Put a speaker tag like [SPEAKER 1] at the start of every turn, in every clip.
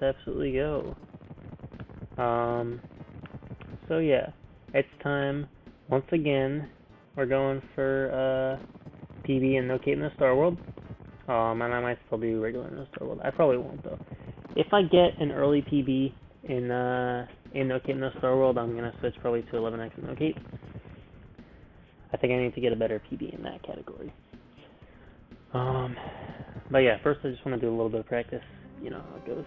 [SPEAKER 1] absolutely go. So yeah, it's time. Once again, we're going for PB and No Cape No Star World. And I might still do regular No Star World. I probably won't though. If I get an early PB in No Cape No Star World, I'm gonna switch probably to 11x and No Cape. I think I need to get a better PB in that category. But yeah, first I just want to do a little bit of practice. You know how it goes.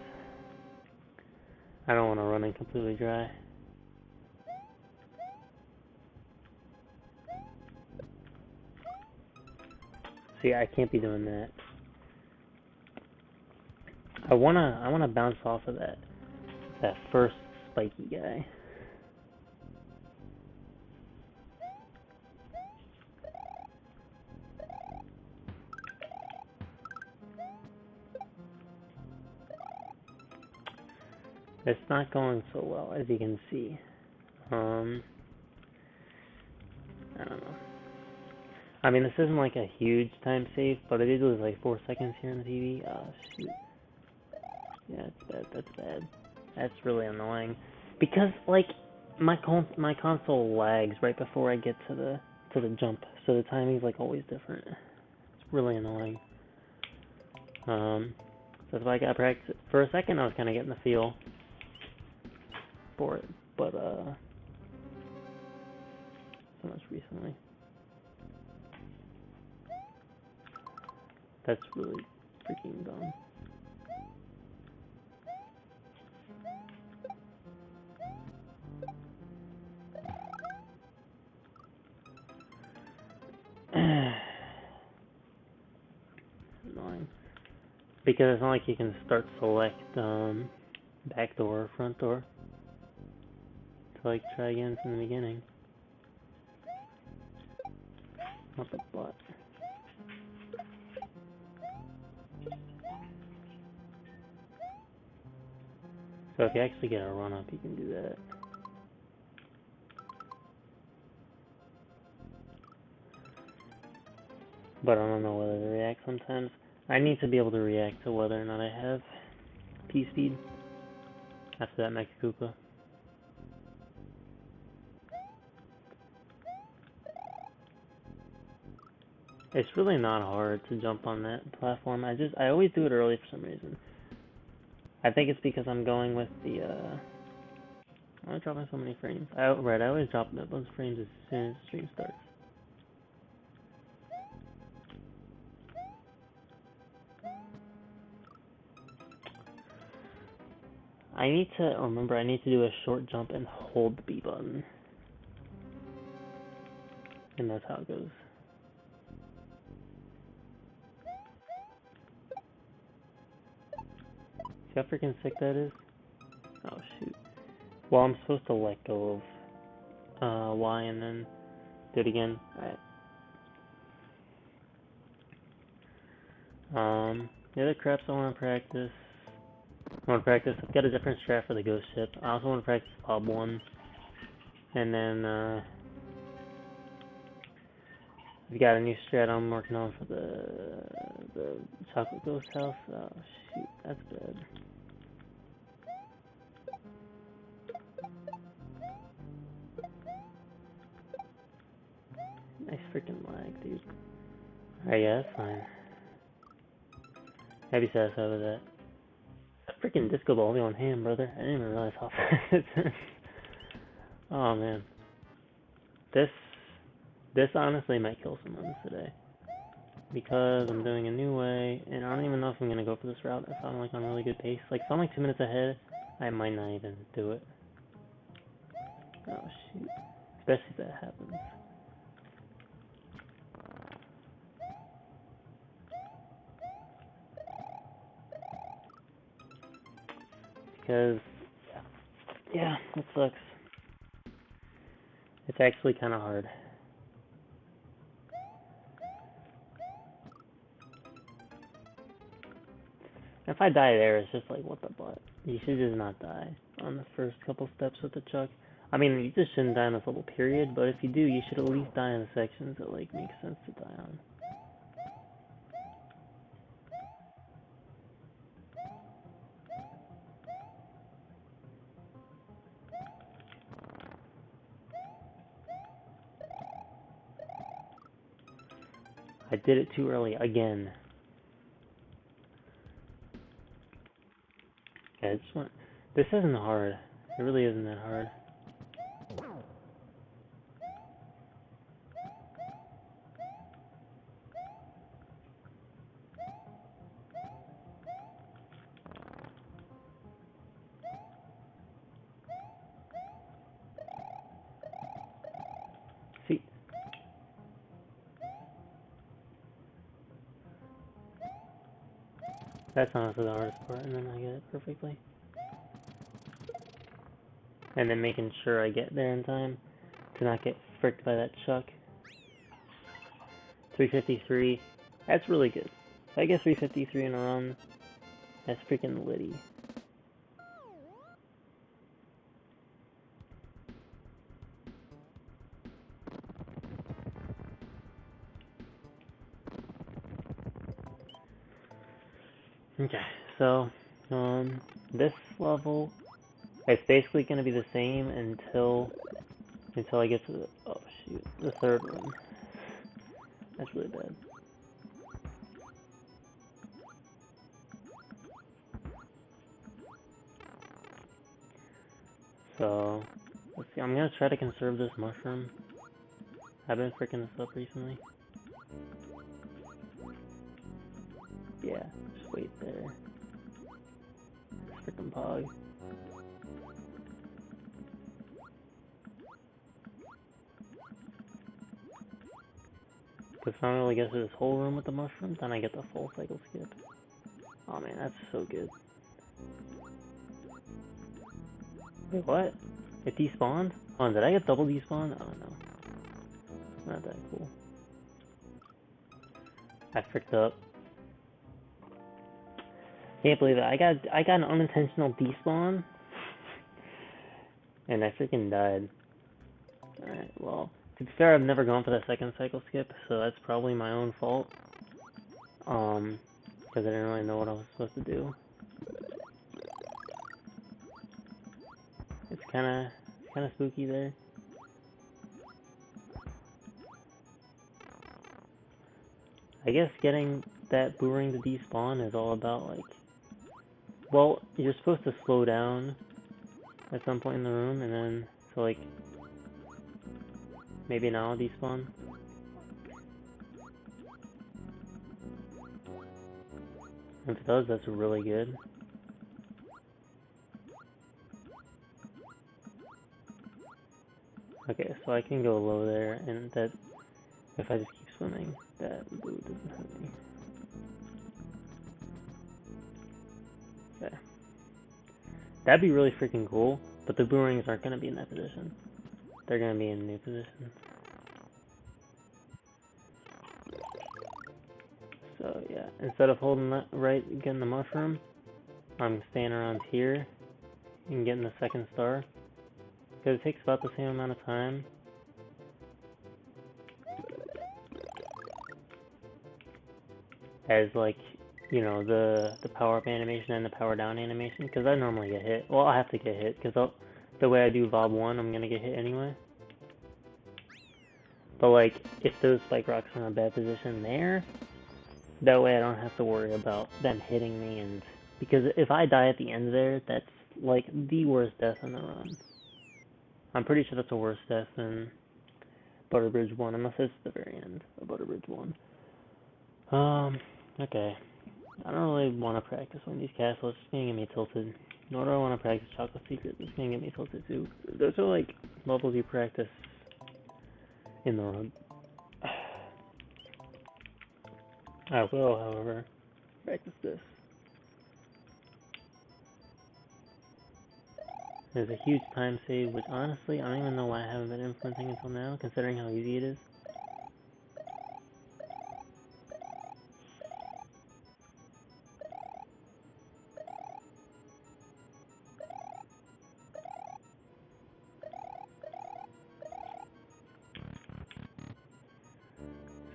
[SPEAKER 1] I don't want to run in completely dry. See, I can't be doing that. I wanna bounce off of that first spiky guy. It's not going so well, as you can see. I don't know. I mean, this isn't like a huge time save, but I did lose like 4 seconds here in the TV. Oh, shoot. Yeah, that's bad. That's really annoying. Because, like, my console lags right before I get to the jump, so the timing's like always different. It's really annoying. So if I got practice for a second, I was kind of getting the feel for it, but so much recently. That's really freaking dumb. Annoying. Because it's not like you can start select back door or front door to like try again from the beginning. What the butt? So if you actually get a run up, you can do that. But I don't know whether to react sometimes. I need to be able to react to whether or not I have P-speed after that Mecha Koopa. It's really not hard to jump on that platform. I always do it early for some reason. I think it's because I'm going with the, I'm dropping so many frames. I always drop those frames as soon as the stream starts. I need to do a short jump and hold the B button. And that's how it goes. See how freaking sick that is? Oh shoot. Well, I'm supposed to let go of Y and then do it again. Alright. The other craps I want to practice. I've got a different strat for the ghost ship. I also want to practice Bob 1. And then, I've got a new strat I'm working on for the chocolate ghost house. Oh shoot, that's bad. Nice freaking lag, dude. Alright, yeah, that's fine. I'd be satisfied with that. That freaking disco ball be on hand, brother. I didn't even realize how fast it turned. Oh man. This honestly might kill someone today. Because I'm doing a new way, and I don't even know if I'm gonna go for this route if I'm like on a really good pace. Like if I'm like 2 minutes ahead, I might not even do it. Oh shoot. Especially if that happens. Because, yeah, it sucks. It's actually kind of hard. If I die there, it's just like, what the butt? You should just not die on the first couple steps with the chuck. I mean, you just shouldn't die on this level, period, but if you do, you should at least die in the sections that, like, make sense to die on. I did it too early again. Yeah, this isn't hard. It really isn't that hard. See? That's honestly the hardest part, and then I get it perfectly. And then making sure I get there in time to not get fricked by that chuck. 353. That's really good. If I get 353 in a run, that's freaking litty. Okay, so this level, it's basically going to be the same until I get to the, oh shoot, the third one. That's really bad. So, let's see, I'm going to try to conserve this mushroom. I've been freaking this up recently. Yeah, just wait there. Frickin' pog. Because if I don't really get through this whole room with the mushrooms, then I get the full cycle skip. Oh man, that's so good. Wait, what? It despawned? Oh, did I get double despawned? Oh no. Not that cool. I fricked up. Can't believe it. I got an unintentional despawn. And I freaking died. Alright, well, to be fair, I've never gone for that second cycle skip, so that's probably my own fault. Because I didn't really know what I was supposed to do. It's kinda spooky there. I guess getting that boomerang to despawn is all about, like, well, you're supposed to slow down at some point in the room, and then, so, like, maybe now I'll despawn. If it does, that's really good. Okay, so I can go low there, and that, if I just keep swimming, that blue doesn't hurt me. Okay. That'd be really freaking cool, but the boomerangs aren't going to be in that position. They're going to be in a new position. So yeah, instead of holding that right, getting the mushroom, I'm staying around here and getting the second star. Because it takes about the same amount of time. As, like, you know, the power up animation and the power down animation. Because I normally get hit. Well, I have to get hit, because the way I do Vob 1, I'm going to get hit anyway. But, like, if those spike rocks are in a bad position there, that way I don't have to worry about them hitting me. And because if I die at the end there, that's, like, the worst death in the run. I'm pretty sure that's a worse death than Butterbridge 1, unless it's the very end of Butterbridge 1. Okay. I don't really want to practice one of these castles. It's going to get me tilted. Nor do I want to practice Chocolate Secret. It's going to get me tilted too. Those are like levels you practice in the run. I will, however, practice this. There's a huge time save, which honestly, I don't even know why I haven't been implementing until now, considering how easy it is.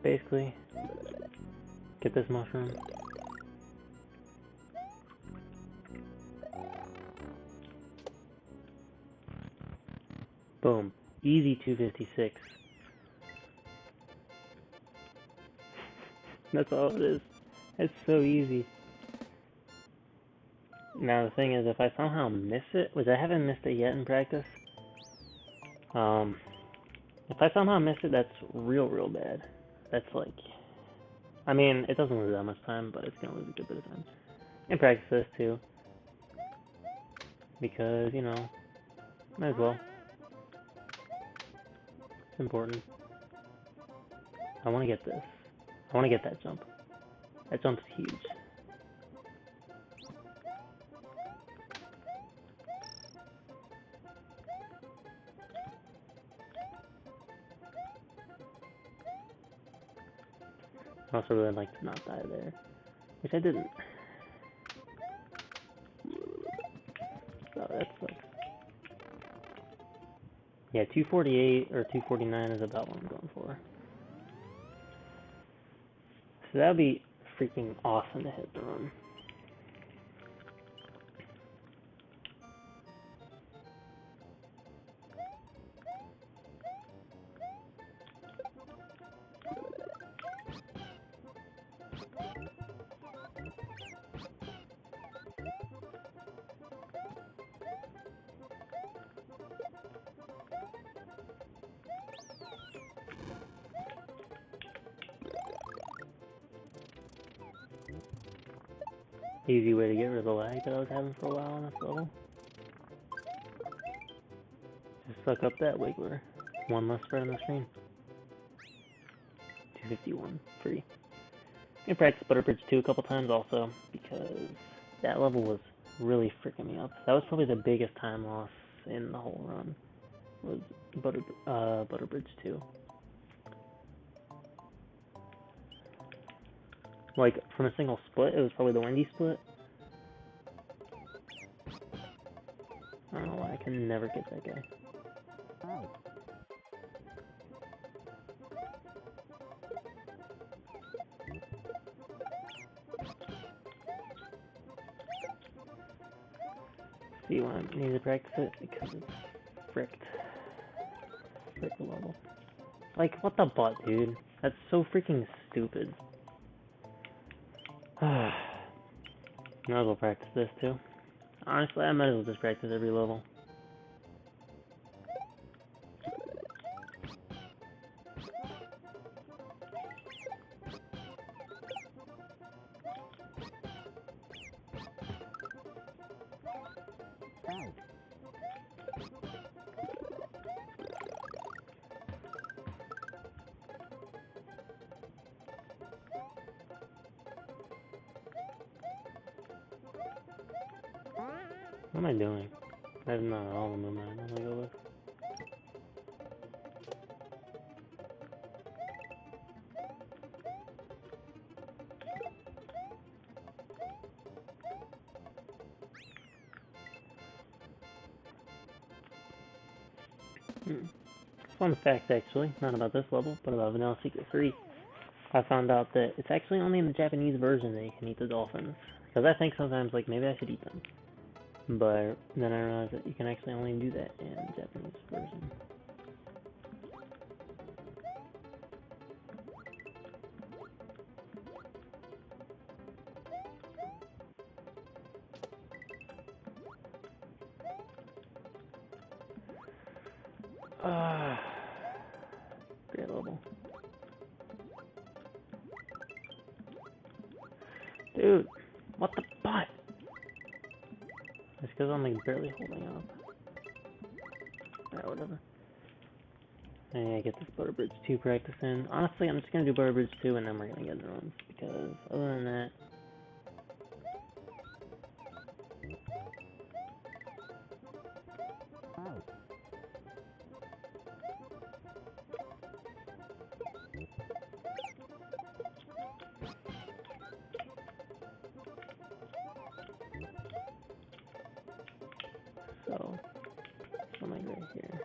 [SPEAKER 1] Basically, get this mushroom. Boom. Easy 256. That's all it is. It's so easy. Now the thing is, if I somehow miss it, which I haven't missed it yet in practice, if I somehow miss it, that's real bad. That's like, I mean, it doesn't lose that much time, but it's gonna lose a good bit of time. And practice this too, because, you know, might as well. It's important. I want to get this. I want to get that jump. That jump's huge. I also really like to not die there, which I didn't. So that sucks. Yeah, 248 or 249 is about what I'm going for. So that would be freaking awesome to hit the run. Easy way to get rid of the lag that I was having for a while on this level. Just suck up that wiggler. One less spread on the screen. 251, free. I practiced Butter Bridge 2 a couple times also, because that level was really freaking me up. That was probably the biggest time loss in the whole run, was Butter Bridge 2. Like, from a single split, it was probably the windy split. I don't know why I can never get that guy. See why I need to practice it? Because it's fricked. Frick the level. Like, what the butt, dude? That's so freaking stupid. Might as well practice this too. Honestly, I might as well just practice every level. What am I doing? That's not at all the movement I normally go with. Fun fact, actually, not about this level, but about Vanilla Secret 3. I found out that it's actually only in the Japanese version that you can eat the dolphins. Because I think sometimes, like, maybe I should eat them. But then I realized that you can actually only do that in the Japanese version. Great level. Dude, what the butt? It's because I'm like barely holding up. Alright, whatever. I get this Butter Bridge 2 practice in. Honestly, I'm just gonna do Butter Bridge 2 and then we're gonna get in the runs. Because other than that, so something right here.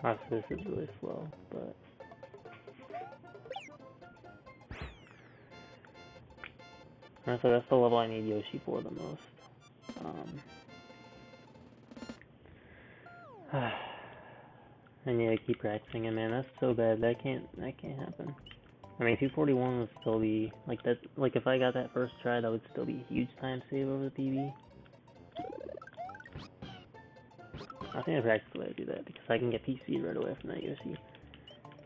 [SPEAKER 1] Obviously, this is really slow, but So that's the level I need Yoshi for the most. I need to keep practicing it, man. That's so bad. That can't happen. I mean, 241 would still be like that. Like if I got that first try, that would still be a huge time save over the PB. I think I practiced the way I do that because I can get P speed right away from that Yoshi.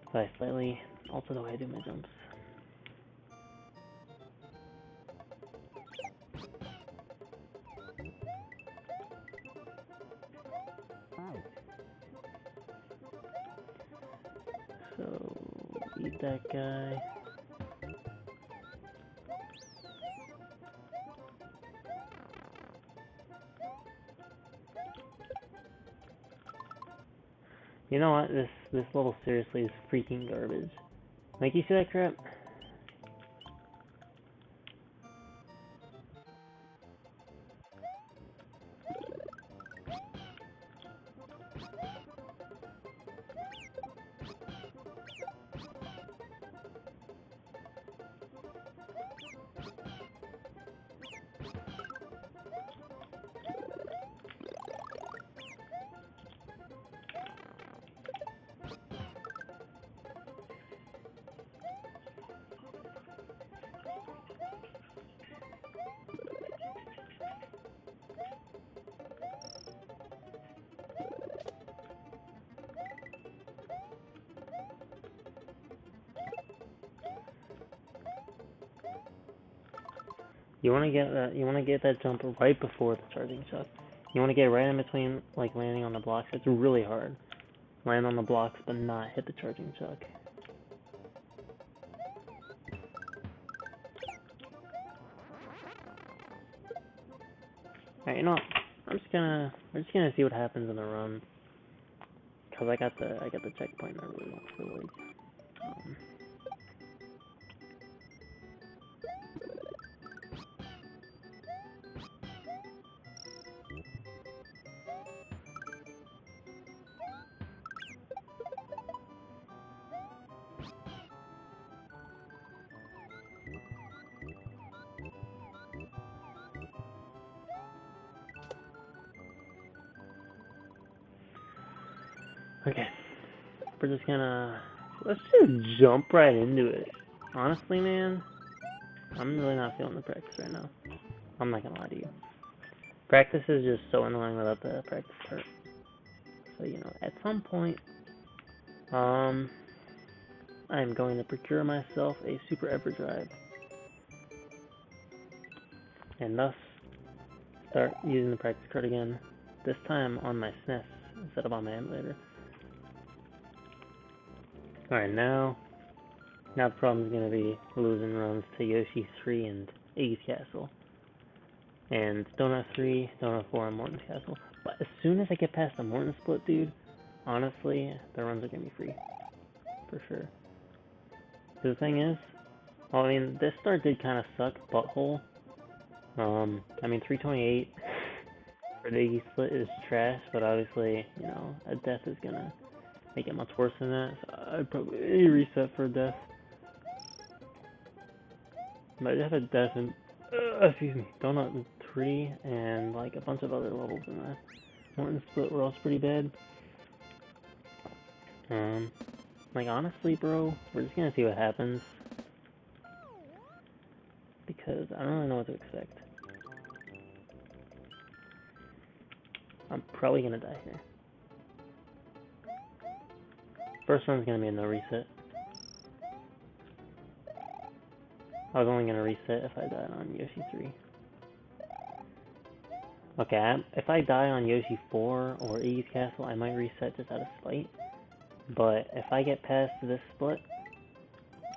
[SPEAKER 1] If I slightly alter the way I do my jumps. So, eat that guy. You know what? This level seriously is freaking garbage. Like, you see that crap? You want to get that jump right before the charging chuck. You want to get right in between, like, landing on the blocks. It's really hard. Land on the blocks, but not hit the charging chuck. Alright, you know what? We're just gonna see what happens in the run. Cause I got the checkpoint I really want for the league. Okay. We're just gonna... Let's just jump right into it. Honestly, man, I'm really not feeling the practice right now. I'm not gonna lie to you. Practice is just so annoying without the practice part. So, you know, at some point, I'm going to procure myself a Super Everdrive. And thus, start using the practice card again. This time on my SNES instead of on my emulator. Alright, now the problem's gonna be losing runs to Yoshi 3 and Iggy's Castle. And Donut 3, Donut 4, and Morton's Castle. But as soon as I get past the Morton split, dude, honestly, the runs are gonna be free. For sure. The thing is, well, I mean, this start did kind of suck, butthole. I mean, 328 for the Iggy split is trash, but obviously, you know, a death is gonna make it much worse than that, so I'd probably reset for a death. But I just had a death in, excuse me, Donut 3 and like a bunch of other levels in that. Morton split were also pretty bad. Like honestly, bro, we're just gonna see what happens. Because I don't really know what to expect. I'm probably gonna die here. First one's gonna be a no reset. I was only gonna reset if I died on Yoshi 3. Okay, if I die on Yoshi 4 or Iggy's Castle, I might reset just out of spite. But if I get past this split,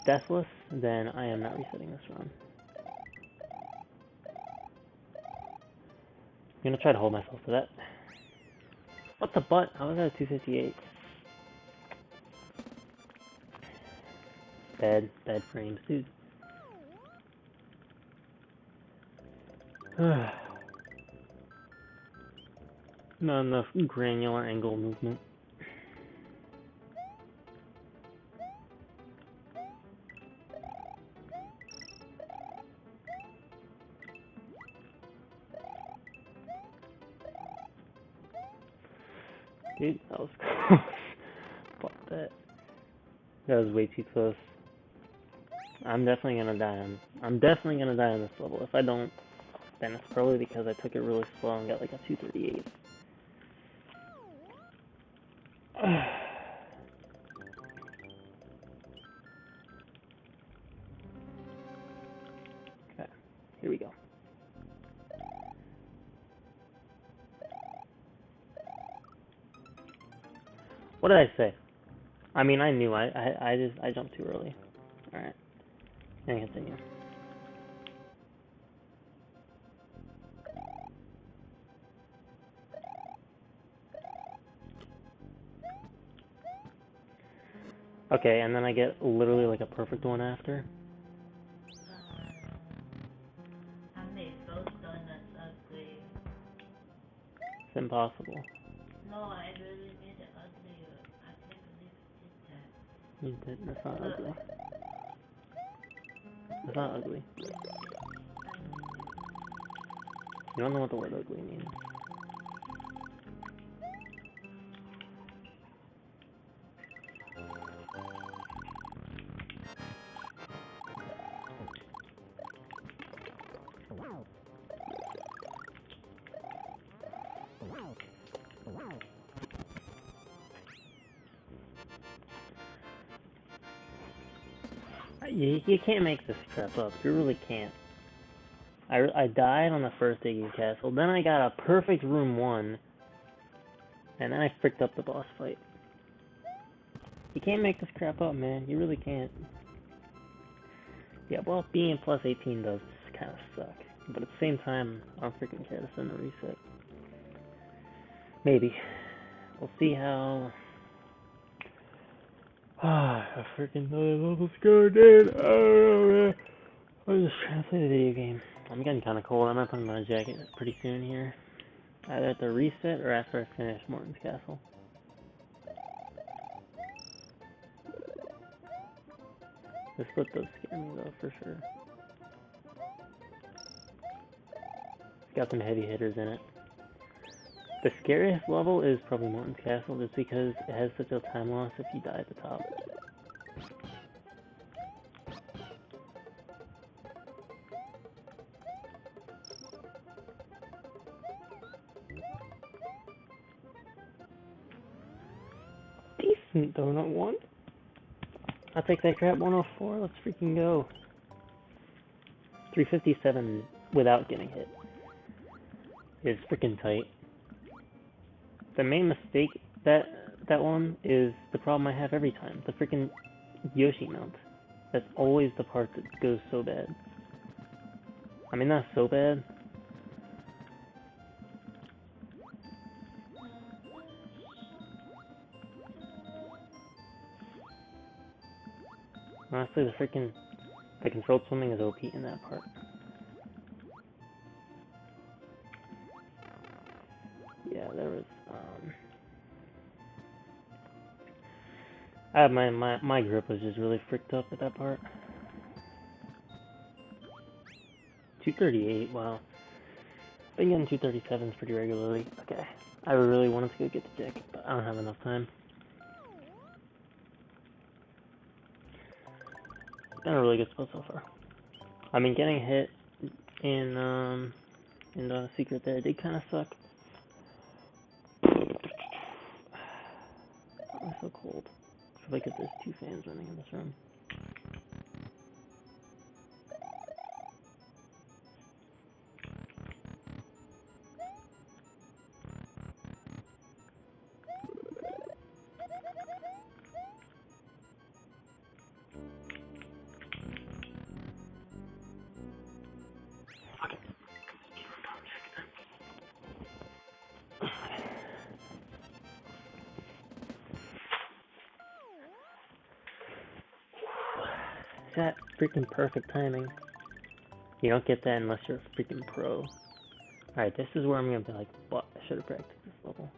[SPEAKER 1] deathless, then I am not resetting this run. I'm gonna try to hold myself to that. What the butt? I was at 258. Bad frames, dude. Not enough granular angle movement. Dude, that was close. Fuck that. That was way too close. I'm definitely gonna die on this level. If I don't, then it's probably because I took it really slow and got like a 238. Okay, here we go. What did I say? I mean, I knew I jumped too early. Alright, and continue. Okay, and then I get literally like a perfect one after.
[SPEAKER 2] I made those donuts ugly.
[SPEAKER 1] It's impossible.
[SPEAKER 2] No, I really made it ugly. I can't believe
[SPEAKER 1] You did. That's not ugly. That's not ugly. You don't know what the word ugly means. You can't make this crap up. You really can't. I died on the first Iggy Castle, then I got a perfect room 1, and then I fricked up the boss fight. You can't make this crap up, man. You really can't. Yeah, well, being plus 18 does kind of suck. But at the same time, I don't freaking care to send a reset. Maybe. We'll see how... I freaking know the level's go, dude. I don't know, man. I'm just trying to play the video game. I'm getting kind of cold. I might put on my jacket pretty soon here. Either at the reset or after I finish Morton's Castle. This split does scare me though, for sure. It's got some heavy hitters in it. The scariest level is probably Morton's Castle, just because it has such a time loss if you die at the top. Decent donut one. I'll take that crap 104. Let's freaking go. 357 without getting hit is freaking tight. The main mistake that one is the problem I have every time. The freaking Yoshi mount. That's always the part that goes so bad. I mean, not so bad. Honestly, the controlled swimming is OP in that part. Yeah, there was, my grip was just really fricked up at that part. 238, wow. Been getting 237s pretty regularly. Okay, I really wanted to go get the jacket, but I don't have enough time. It's been a really good spot so far. I mean, getting hit in the secret there did kind of suck. I'm so cold. I feel like if there's 2 fans running in this room. That freaking perfect timing. You don't get that unless you're a freaking pro. Alright, this is where I'm gonna be like, what? I should have practiced this level.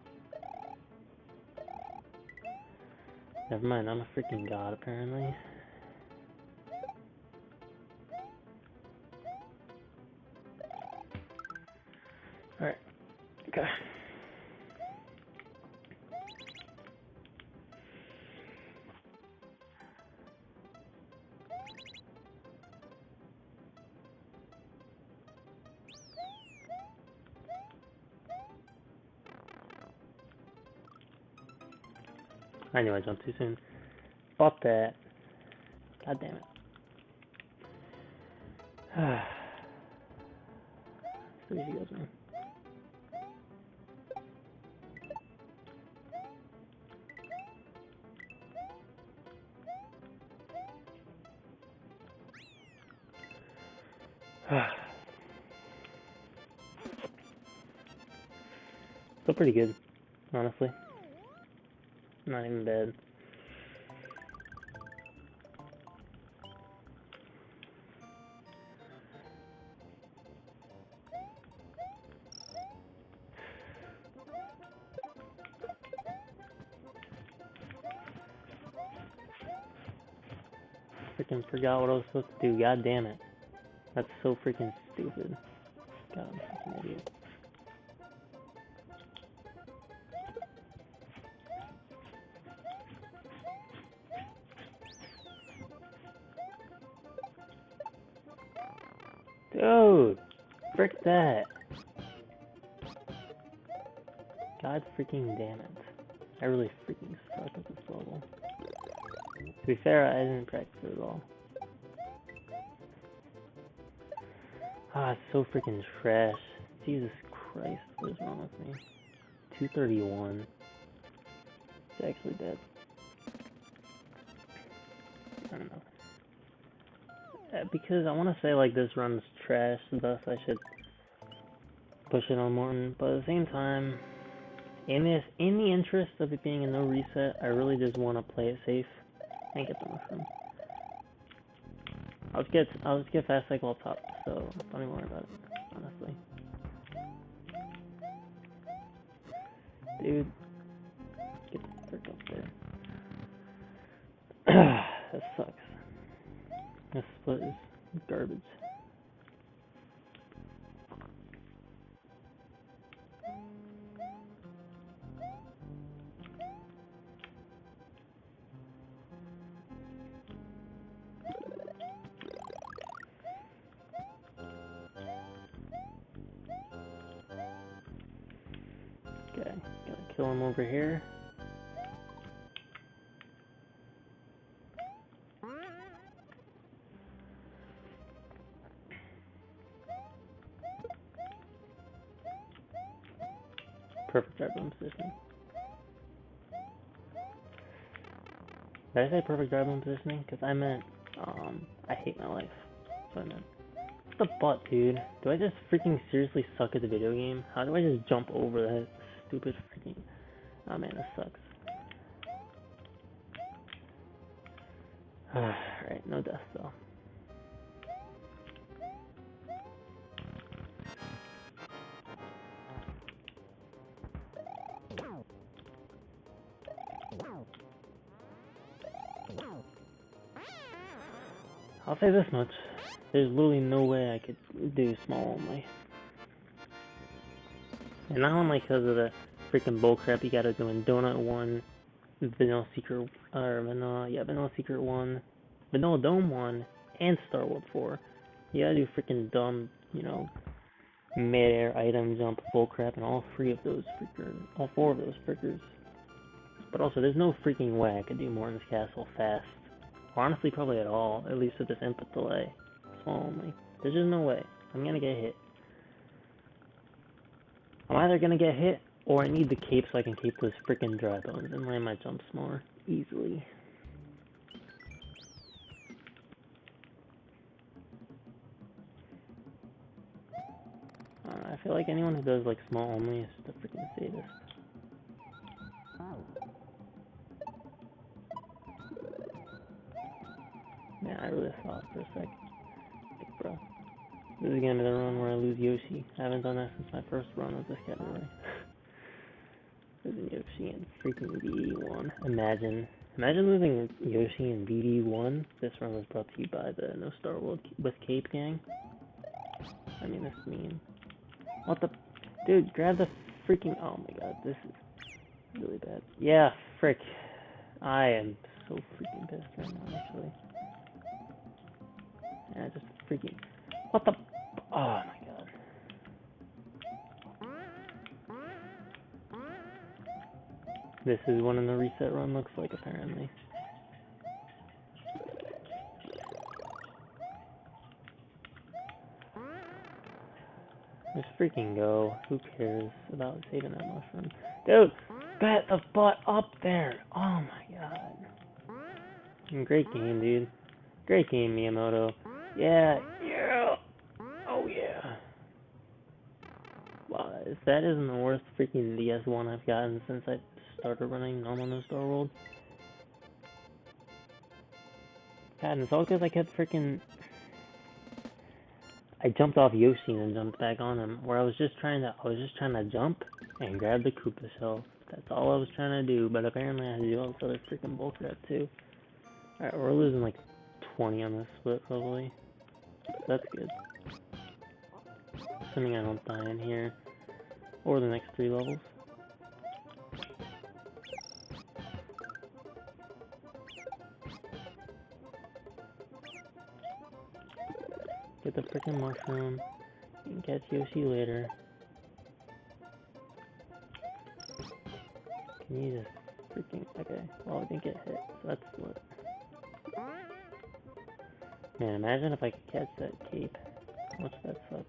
[SPEAKER 1] Never mind, I'm a freaking god apparently. Alright, okay. I knew I jumped too soon. Fuck that. God damn it. So easy goes, man. Still pretty good, honestly. Not even bad. Freaking forgot what I was supposed to do. God damn it. That's so freaking stupid. God, I'm such an idiot. Dude! Frick that! God freaking damn it. I really freaking suck at this level. To be fair, I didn't practice it at all. Ah, it's so freaking trash. Jesus Christ, what is wrong with me? 231. It's actually bad. I don't know. Because I want to say like this run's trash, thus I should push it on Morton, but at the same time, in the interest of it being a no reset, I really just want to play it safe and get the mushroom. I'll just get fast cycle up top, so don't even worry about it, honestly. Dude, get the frick up there. That sucks. This split is garbage. Okay, gotta kill him over here. Perfect drive bone positioning. Did I say perfect drive bone positioning? Because I meant, I hate my life. That's what I meant. What the butt, dude? Do I just freaking seriously suck at the video game? How do I just jump over that stupid freaking... Oh man, this sucks. Alright, no death though. I'll say this much. There's literally no way I could do small only. And not only because of the freaking bullcrap you gotta do in Donut 1, Vanilla Secret, or Vanilla Secret 1, Vanilla Dome 1, and Star World 4. You gotta do freaking dumb, you know, mid-air item jump bullcrap and all four of those frickers. But also, there's no freaking way I could do Morton's Castle fast. Or honestly, probably at all, at least with this input delay. Small only. There's just no way. I'm gonna get hit. I'm either gonna get hit, or I need the cape so I can keep those freaking dry bones and land my jumps more easily. I feel like anyone who does like small only is just a freaking sadist. Man, I really thought for a sec. Like, bro. This is gonna be the run where I lose Yoshi. I haven't done that since my first run of this category. Losing Yoshi in freaking BD1. Imagine losing Yoshi in BD1. This run was brought to you by the No Star World with Cape Gang. I mean, this meme. What the? Dude, grab the freaking... Oh my god, this is really bad. Yeah, frick. I am so freaking pissed right now, actually. Yeah, just freaking... What the... Oh my god. This is what a reset run looks like, apparently. Just freaking go. Who cares about saving that mushroom? Dude, get the butt up there! Oh my god. Great game, dude. Great game, Miyamoto. Yeah, yeah! Oh yeah. Wow, if that isn't the worst freaking DS1 I've gotten since I started running normal No Star World. God, and it's all because I kept freaking... I jumped off Yoshi and jumped back on him, where I was just trying to jump and grab the Koopa shell. That's all I was trying to do, but apparently I had to do all this other freaking bullcrap too. Alright, we're losing like 20 on this split probably. That's good. Assuming I don't die in here. Or the next 3 levels. Get the freaking mushroom. And catch Yoshi later. Can you just freaking... Okay, well I didn't get hit, so that's lit. Man, imagine if I could catch that cape. How much that suck?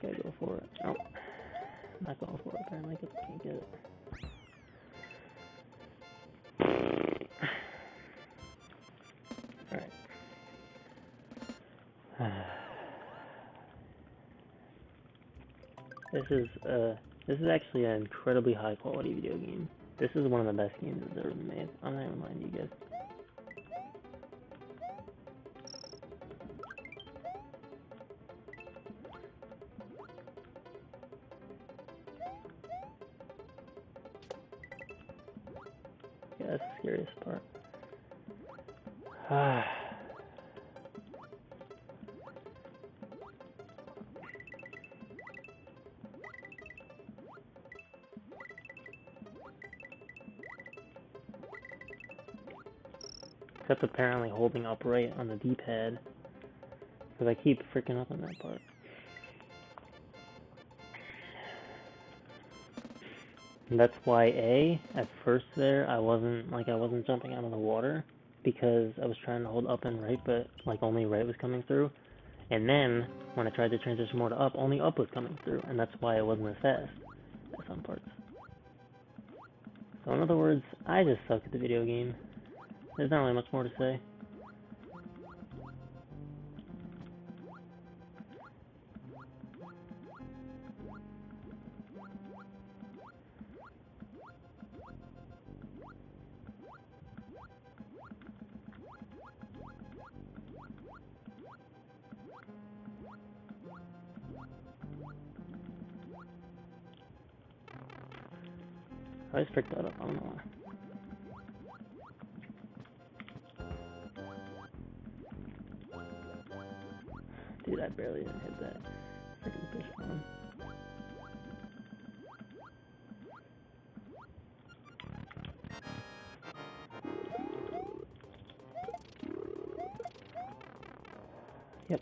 [SPEAKER 1] Gotta go for it. Nope. Not going for it, apparently, because I can't get it. Alright. This is actually an incredibly high quality video game. This is one of the best games that's ever been made. I'm not even lying to you guys. Yeah, that's the scariest part. Except apparently holding upright on the D-pad. Because I keep freaking up on that part. And that's why at first there, I wasn't jumping out of the water. Because I was trying to hold up and right, but like only right was coming through. And then, when I tried to transition more to up, only up was coming through. And that's why it wasn't as fast at some parts. So in other words, I just suck at the video game. There's not really much more to say. I just picked that up, I don't know why. Dude, I barely even hit that freaking fish pond. Yep.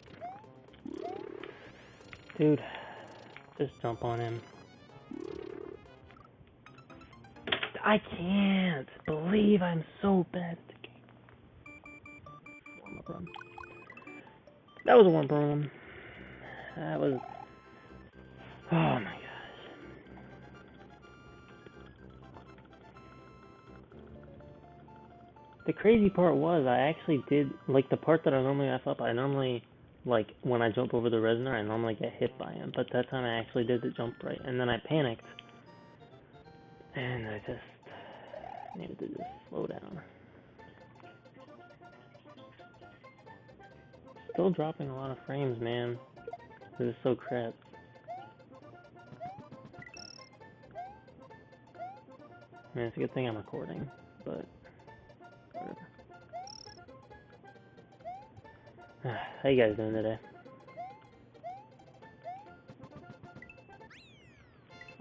[SPEAKER 1] Dude, just jump on him. I can't believe I'm so bad at the game. Warm-up run. That was a warm-up run. That was... Oh my gosh. The crazy part was, I actually did, like, the part that I normally F up, I normally, like, when I jump over the resonator, I normally get hit by him. But that time I actually did the jump right. And then I panicked. And I just needed to just slow down. Still dropping a lot of frames, man. This is so crap. I mean, it's a good thing I'm recording, but whatever. How you guys doing today?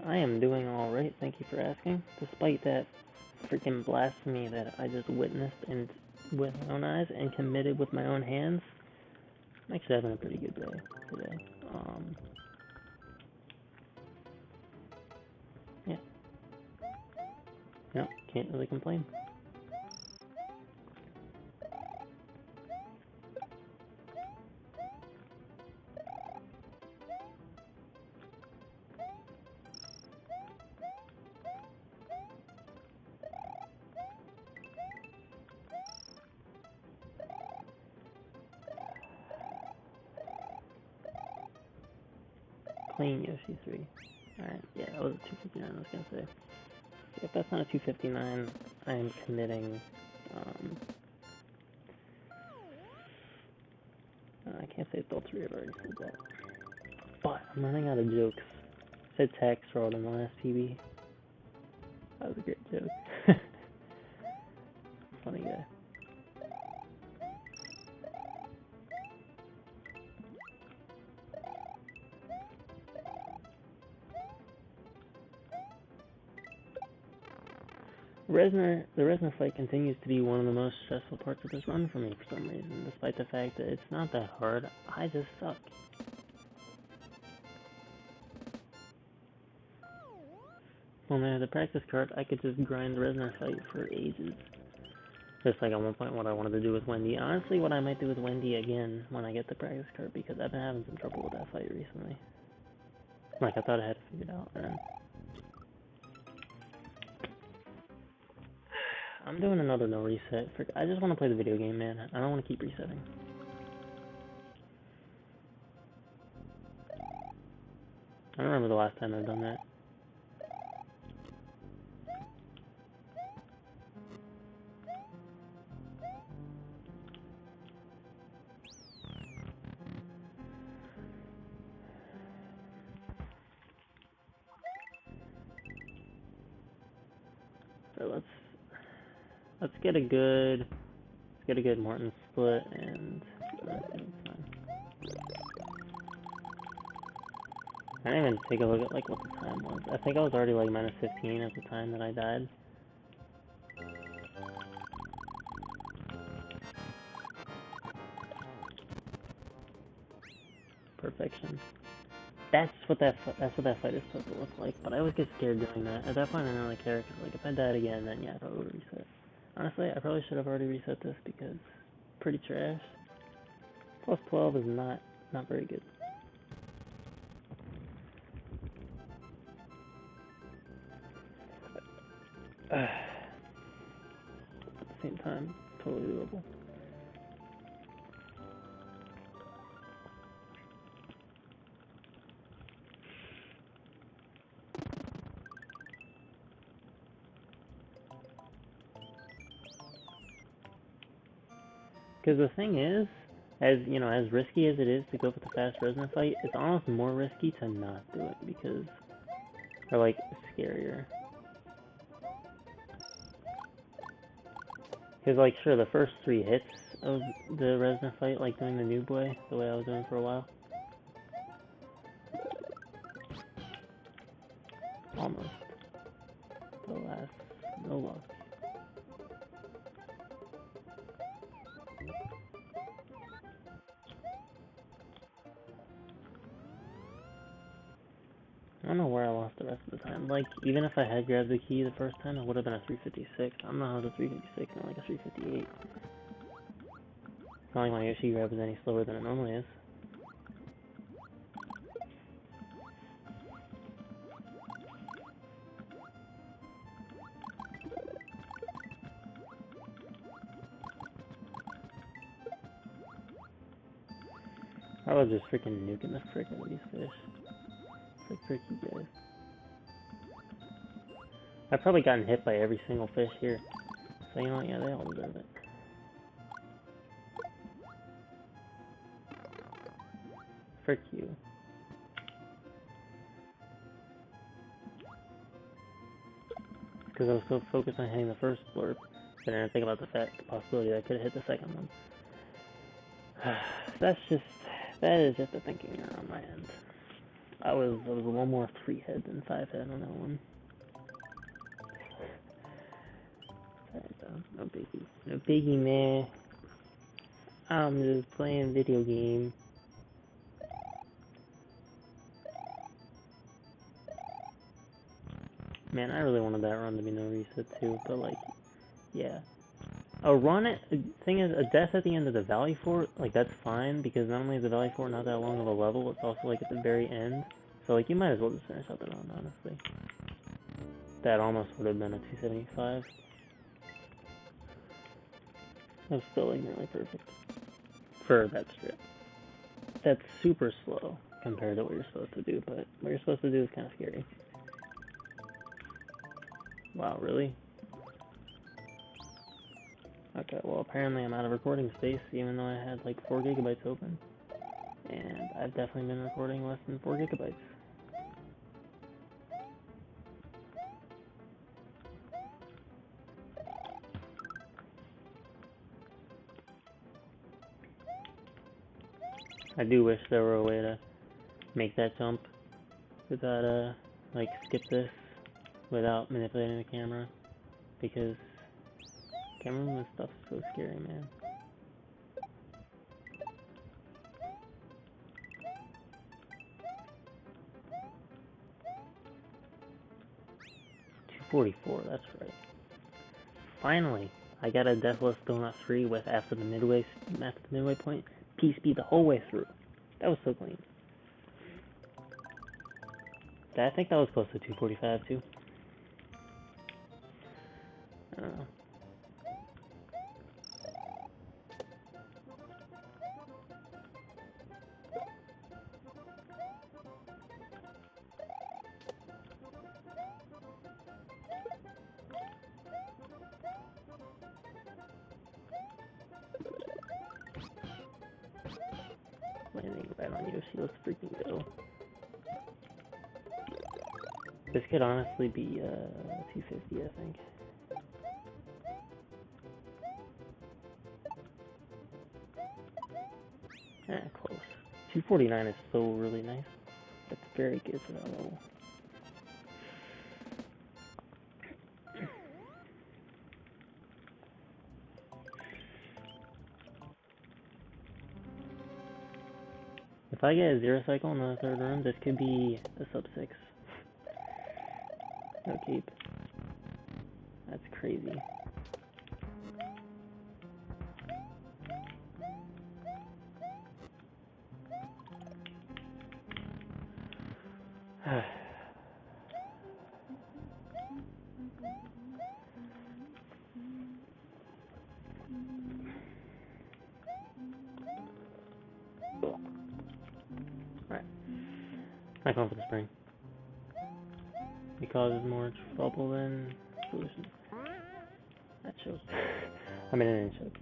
[SPEAKER 1] I am doing alright, thank you for asking. Despite that freaking blasphemy that I just witnessed and with my own eyes and committed with my own hands, I'm actually having a pretty good day today. No, can't really complain. Playing Yoshi 3. Alright, yeah, that was a 259 I was gonna say. If that's not a 259, I am committing, I can't say adultery, I've already said that. But I'm running out of jokes. I said tax fraud in the last PB. That was a great joke. Funny guy. The Resner fight continues to be one of the most stressful parts of this run for me for some reason, despite the fact that it's not that hard. I just suck. When I had the practice card, I could just grind the Resner fight for ages. Just like at one point what I wanted to do with Wendy. Honestly, what I might do with Wendy again when I get the practice card, because I've been having some trouble with that fight recently. Like, I thought I had it figured out, and I'm doing another no reset. I just want to play the video game, man. I don't want to keep resetting. I don't remember the last time I've done that. So let's get a good Martin split, and I didn't even take a look at like what the time was. I think I was already like minus 15 at the time that I died. Perfection. That's what that fight is supposed to look like. But I always get scared doing that. At that point, I don't really care. Cause like if I died again, then yeah, I'd probably reset. Honestly, I probably should have already reset this because it's pretty trash. Plus 12 is not very good. At the same time, totally doable. Because the thing is, as risky as it is to go for the fast Resna fight, it's almost more risky to not do it because they're like scarier. Because like sure, the first 3 hits of the Resna fight, like doing the noob way, the way I was doing for a while. Almost. The last, no luck. I don't know where I lost the rest of the time. Like, even if I had grabbed the key the first time, it would have been a 356. I don't know how it's a 356 and like a 358. It's not like my Yoshi grab is any slower than it normally is. I was just freaking nuking the frick out of these fish. It's like, frick you guys. I've probably gotten hit by every single fish here. So you know what, yeah, they all deserve it. Frick you. Because I was so focused on hitting the first blurb, that I didn't think about the possibility that I could have hit the second one. That is just a thinking error on my end. I was a little more 3 head than 5 head on that one. No biggie. No biggie, man. I'm just playing video game. Man, I really wanted that run to be no reset too, but like, yeah. A run at, thing is, a death at the end of the Valley Fort, like, that's fine, because not only is the Valley Fort not that long of a level, it's also, like, at the very end. So, like, you might as well just finish out the run, honestly. That almost would have been a 275. That's still, like, nearly perfect. For that strip. That's super slow compared to what you're supposed to do, but what you're supposed to do is kind of scary. Wow, really? Okay, well, apparently I'm out of recording space, even though I had like 4 gigabytes open. And I've definitely been recording less than 4 gigabytes. I do wish there were a way to make that jump without, like, skip this without manipulating the camera, because camera movement stuff is so scary, man. .244, that's right. Finally, I got a Deathless Donut 3 with after the midway point, P-speed the whole way through. That was so clean. I think that was close to 245 too. I don't know. Landing right on Yoshi, let's freaking go. This could honestly be 250, I think. Close. 249 is so really nice. That's very good for that level. If I get a 0 cycle in the 3rd run, this could be a sub 6. No keep. That's crazy. Alright. Not going for the spring. It causes more trouble than solutions. That choked. I mean, it didn't choke.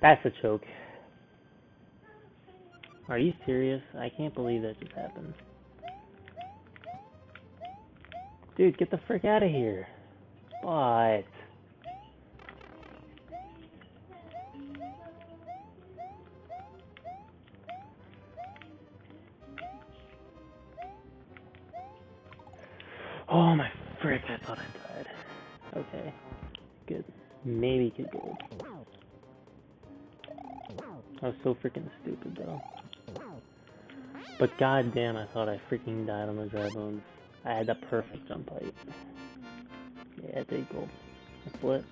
[SPEAKER 1] That's a choke. Are you serious? I can't believe that just happened. Dude, get the frick out of here. But... oh my frick, I thought I died. Okay. Good. Maybe good gold. I was so freaking stupid though. But goddamn, I thought I freaking died on the dry bones. I had the perfect jump height. Yeah, take gold. That's lit.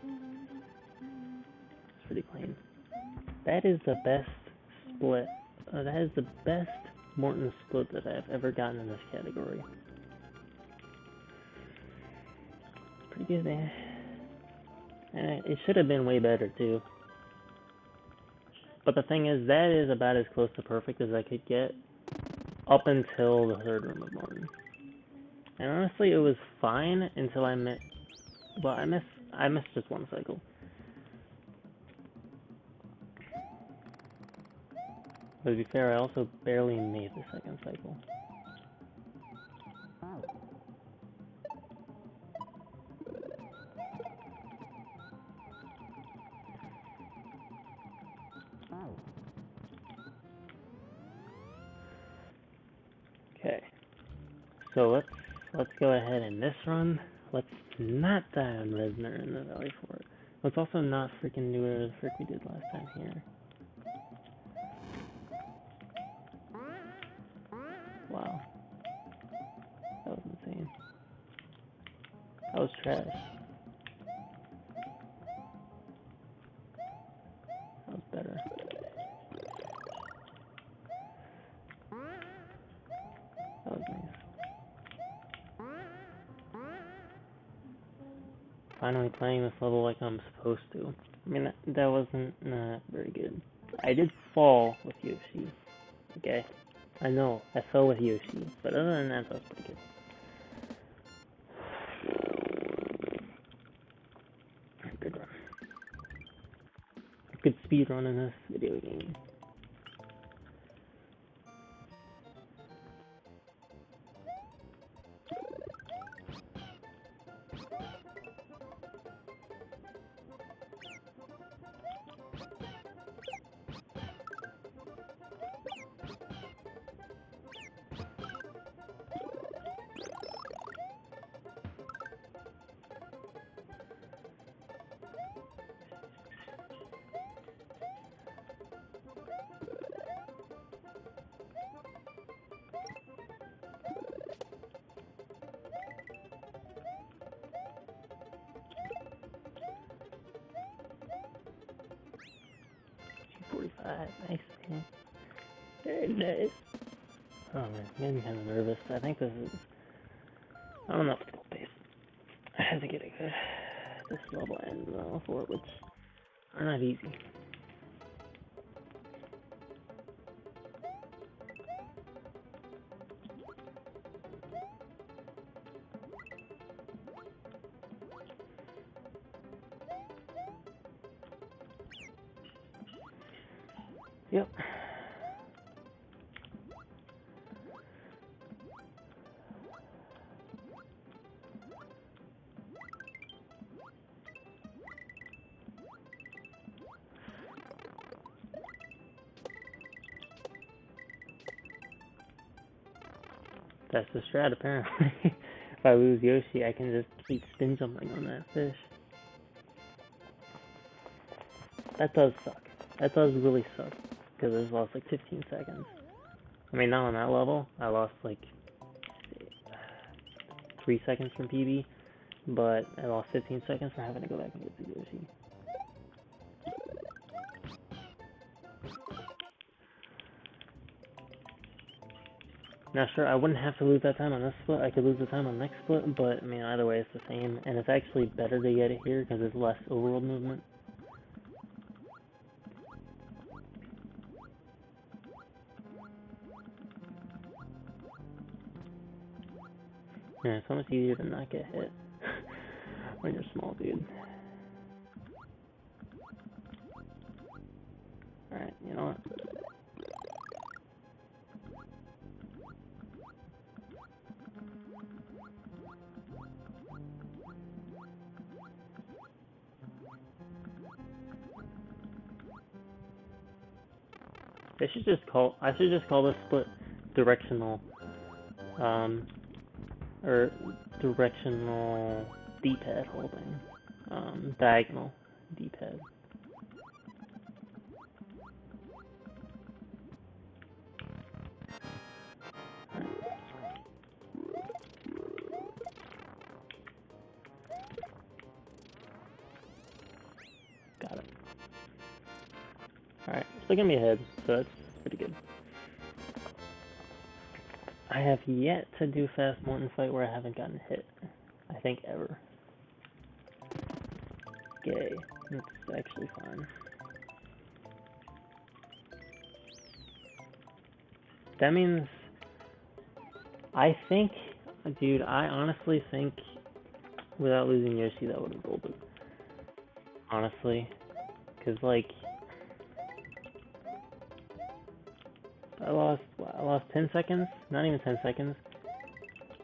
[SPEAKER 1] It's pretty clean. That is the best split. That is the best Morton split that I've ever gotten in this category. Pretty good, man. And it should have been way better too. But the thing is, that is about as close to perfect as I could get up until the 3rd room of Morton. And honestly, it was fine until I missed. Well, I missed just 1 cycle. But to be fair, I also barely made the 2nd cycle. Okay. So let's go ahead and this run. Let's not die on Resner in the Valley Fort. Let's also not freaking do whatever the frick we did last time here. Wow. That was insane. That was trash. That was better. That was nice. Finally playing this level like I'm supposed to. I mean, that wasn't very good. I did fall with Yoshi. Okay. I know, I fell with Yoshi. But other than that was pretty good. Good run. Good speed run in this video game. Nice, man. Very nice. Oh man, I'm getting kind of nervous. I think this is... I don't know if it's goal pace. I have to get it good. This level and level 4, which are not easy. Yep. That's the strat, apparently. If I lose Yoshi, I can just keep spin jumping on that fish. That does suck. That does really suck. Because I just lost like 15 seconds. I mean, not on that level. I lost like 3 seconds from PB. But I lost 15 seconds from having to go back and get the Yoshi. Now sure, I wouldn't have to lose that time on this split. I could lose the time on the next split, but I mean, either way it's the same. And it's actually better to get it here because there's less overworld movement. Yeah, it's so much easier to not get hit when you're small, dude. Alright, you know what? I should just call this split directional, or directional D-pad holding, diagonal D-pad. Got it. Alright, still gonna be ahead, so that's pretty good. I have yet to do Fast Morton fight where I haven't gotten hit. I think ever. Gay. It's actually fun. That means... I think... Dude, I honestly think without losing Yoshi that would have golded. Honestly. Because, like... I lost 10 seconds? Not even 10 seconds.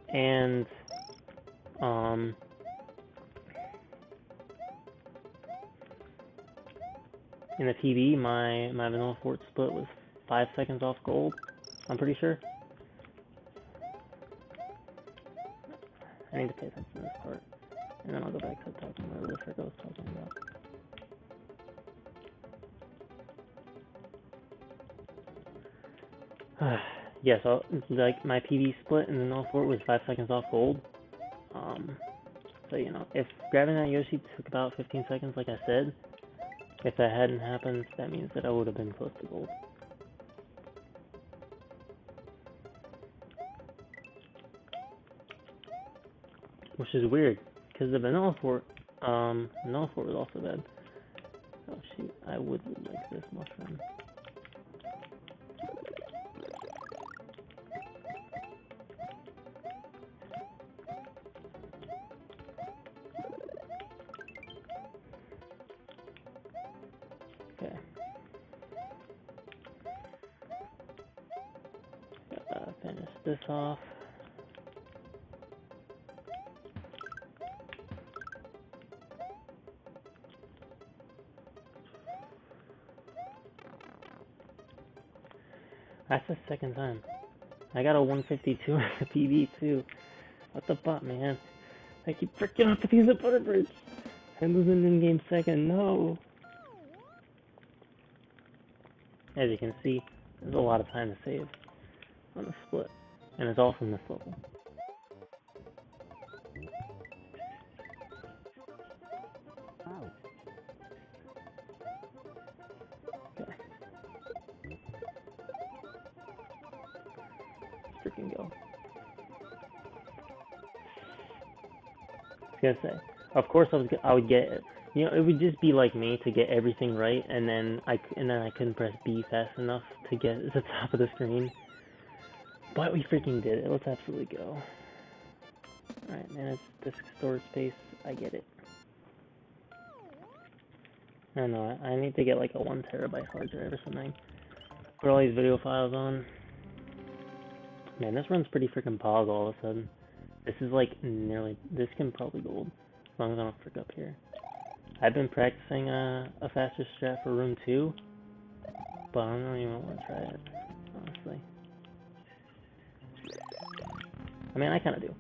[SPEAKER 1] And... in the PB, my vanilla fort split was 5 seconds off gold, I'm pretty sure. I need to pay attention to this part. And then I'll go back to talking about the frick I was talking about. Yeah, so like my PB split in the null fort was 5 seconds off gold. So you know, if grabbing that Yoshi took about 15 seconds, like I said, if that hadn't happened, that means that I would have been close to gold. Which is weird, because the vanilla fort was also bad. Oh shoot, I would like this mushroom. Okay. Finish this off. That's the second time. I got a 152 on the PB too. What the butt, man? I keep freaking off the peanut butter bridge. I'm losing in-game second. No. As you can see, there's a lot of time to save on the split, and it's all from this level. Okay. Let's freaking go. I was gonna say, of course I would get it. You know, it would just be like me to get everything right, and then I couldn't press B fast enough to get to the top of the screen. But we freaking did it. Let's absolutely go. Alright, man, it's disk storage space. I get it. I don't know, I need to get like a 1 terabyte hard drive or something. Put all these video files on. Man, this run's pretty freaking pog all of a sudden. This is like nearly, this can probably gold. As long as I don't frick up here. I've been practicing a faster strat for room 2. But I don't even want to try it, honestly. I mean, I kind of do.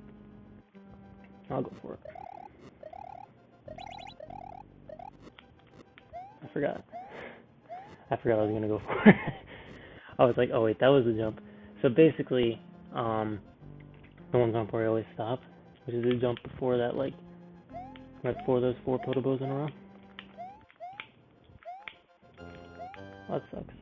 [SPEAKER 1] I'll go for it. I forgot I was gonna go for it. I was like, oh wait, that was the jump. So basically, the ones on 4 always stop, which is the jump before that, like before those 4 potobos in a row. That sucks.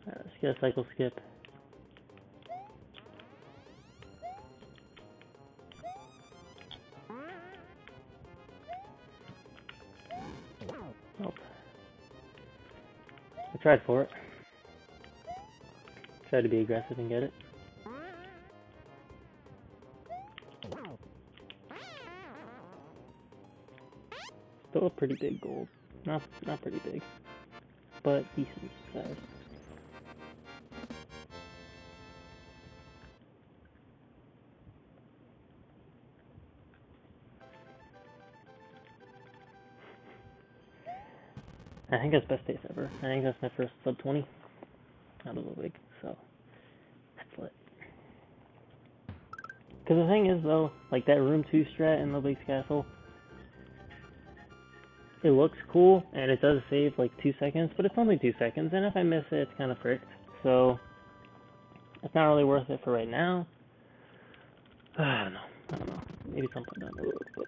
[SPEAKER 1] Alright, let's get a cycle skip. Nope. I tried for it. Tried to be aggressive and get it. Still a pretty big gold. Not pretty big, but decent size. I think that's best pace ever. I think that's my first sub 20 out of the league, so that's lit. Because the thing is though, like that room 2 strat in the Lake's Castle, it looks cool and it does save like 2 seconds, but it's only 2 seconds, and if I miss it, it's kind of fricked. So it's not really worth it for right now. I don't know. Maybe something down the road, but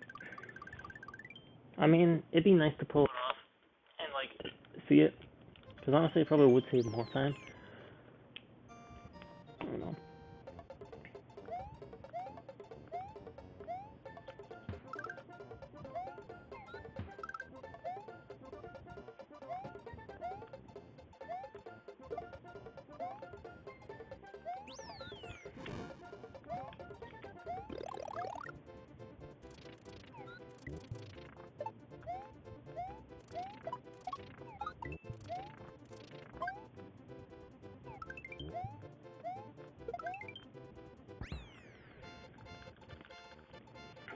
[SPEAKER 1] I mean, it'd be nice to pull it off and like see it, because honestly, it probably would save more time. I don't know.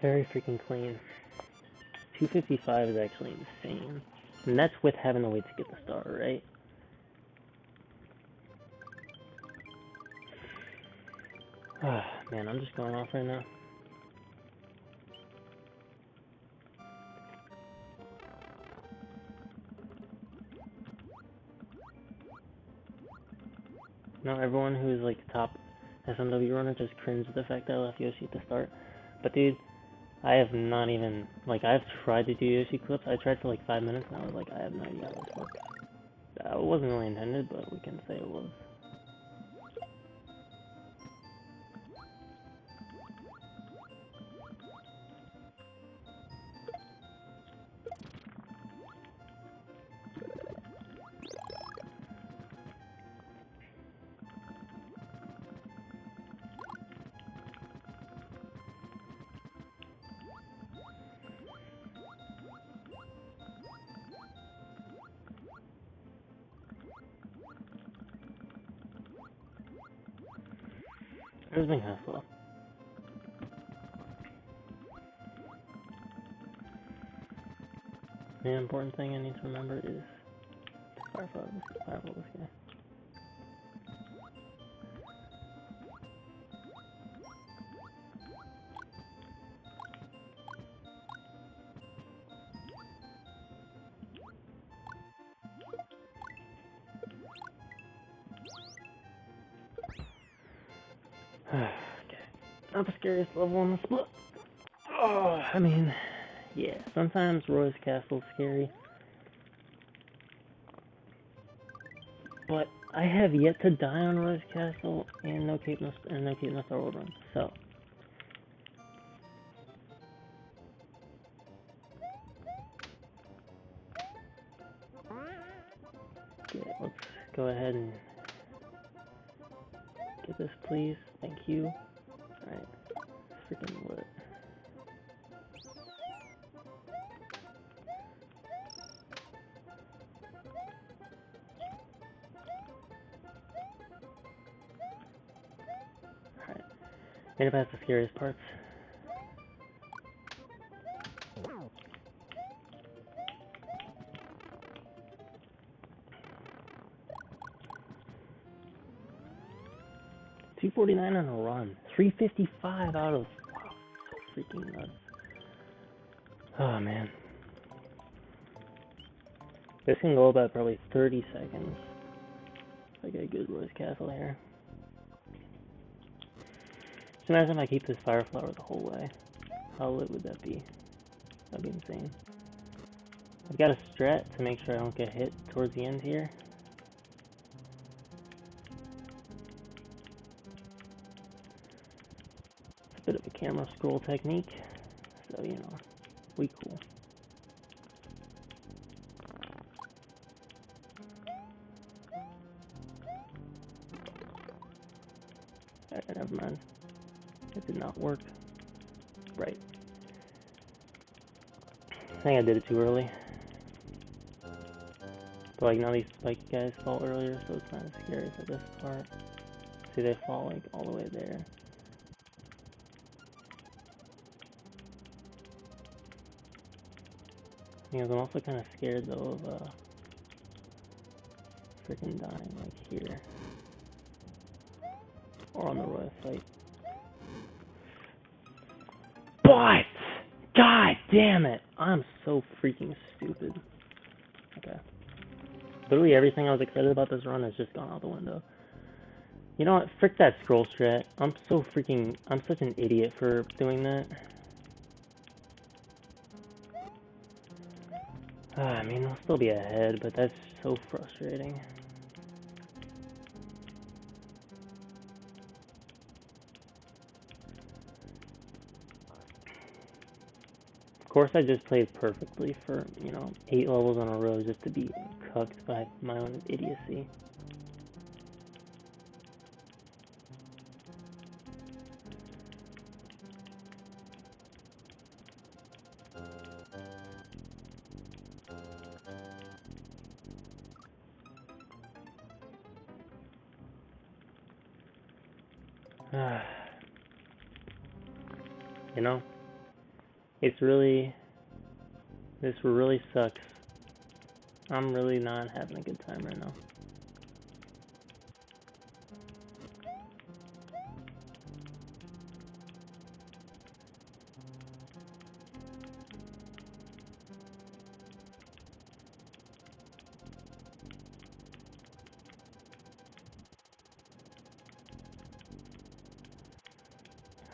[SPEAKER 1] very freaking clean. 255 is actually insane. And that's with having to wait to get the star, right? Man, I'm just going off right now. Now everyone who's like top SMW runner just cringed at the fact that I left Yoshi at the start. But dude, I have not even, like, I've tried to do Yoshi clips. I tried for like 5 minutes and I was like, I have no idea how this works. It wasn't really intended, but we can say it was. It's been kind of slow. The important thing I need to remember is to firefly this guy. Okay. Not the scariest level on the split. Oh, I mean, yeah, sometimes Roy's Castle's scary. But I have yet to die on Roy's Castle and no Cape No Star World Run, so. Okay, let's go ahead and get this, please. Thank you. Alright. Freaking lit. Alright. Made it past the scariest parts. $249 on a run. 355 out of, wow, so freaking nuts. Oh man. This can go about probably 30 seconds. If I get a good Roy's Castle here. Just imagine if I keep this fire flower the whole way. How lit would that be? That'd be insane. I've got a strat to make sure I don't get hit towards the end here. It's a bit of a camera scroll technique. So, you know, we cool. Alright, never mind. It did not work. Right. I think I did it too early. But like, none of these spike guys fall earlier, so it's not as scary for this part. See, they fall like all the way there. I'm also kind of scared though of freaking dying like here. Or on the Royal site. But! God damn it! I'm so freaking stupid. Okay. Literally everything I was excited about this run has just gone out the window. You know what? Frick that scroll strat. I'm such an idiot for doing that. I mean, I'll still be ahead, but that's so frustrating. Of course, I just played perfectly for, 8 levels in a row just to be cucked by my own idiocy. You know, It's really, this really sucks. I'm really not having a good time right now.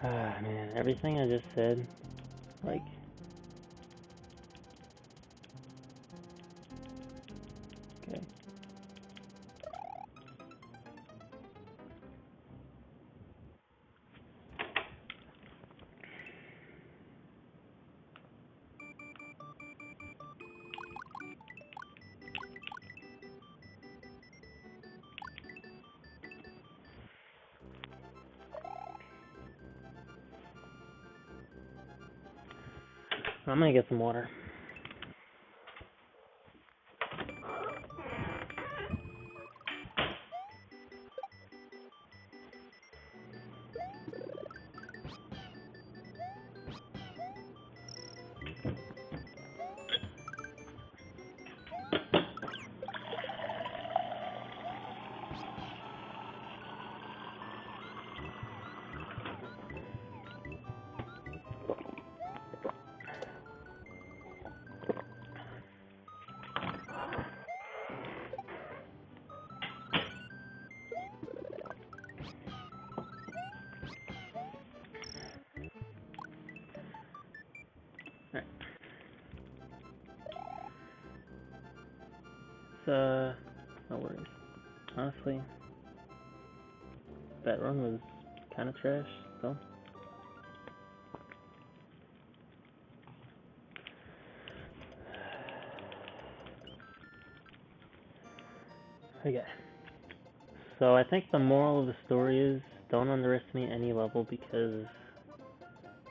[SPEAKER 1] Ah, man, everything I just said, like, okay. I'm gonna get some water. Alright. No worries. Honestly, that run was kind of trash, so. Okay. So I think the moral of the story is don't underestimate any level because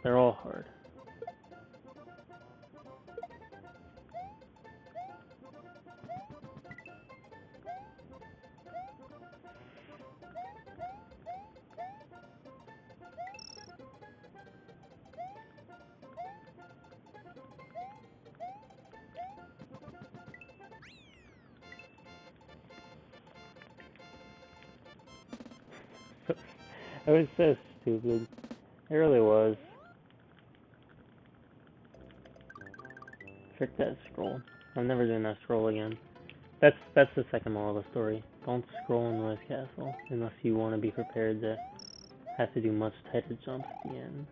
[SPEAKER 1] they're all hard. It was so stupid. It really was. Frick that scroll. I'm never doing that scroll again. That's the second moral of the story. Don't scroll in Roy's Castle unless you want to be prepared to have to do much tighter jumps at the end.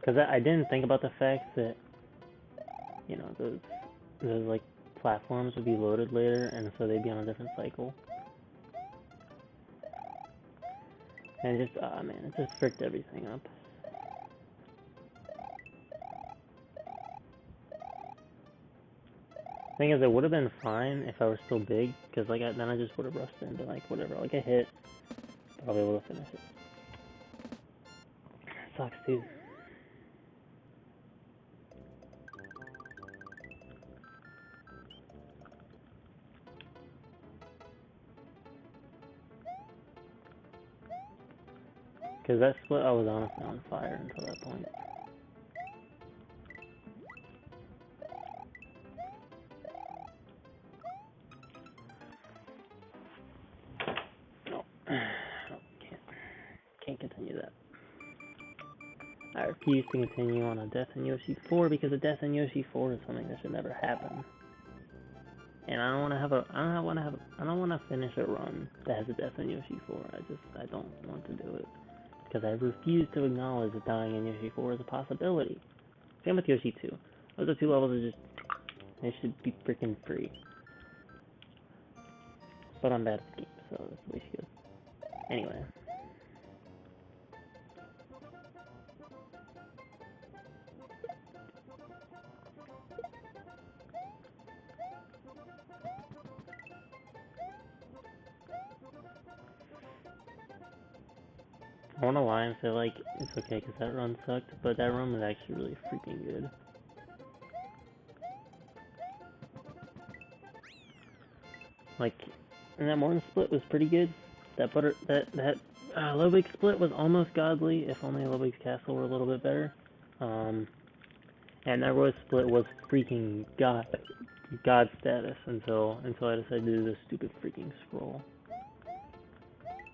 [SPEAKER 1] Because I didn't think about the fact that, you know, those like platforms would be loaded later, and so they'd be on a different cycle. And it just, man, it just fricked everything up. Thing is, it would have been fine if I were still big, because like then I just would have rushed in and been like, whatever, like I hit, but I'll be able to finish it. It sucks, dude. Because that split, I was honestly on fire until that point. No. No, can't continue that. I refuse to continue on a Death in Yoshi 4 because a Death in Yoshi 4 is something that should never happen. And I don't want to finish a run that has a Death in Yoshi 4. I don't want to do it. Because I refuse to acknowledge that dying in Yoshi 4 is a possibility. Same with Yoshi 2. Those are two levels that just, they should be freaking free. But I'm bad at the game, so that's the way she goes. Anyway. I want to lie and say, like, it's okay because that run sucked, but that run was actually really freaking good. Like, and that morning split was pretty good. That Lobig split was almost godly, if only Lobig's castle were a little bit better. And that road split was freaking god status until I decided to do this stupid freaking scroll.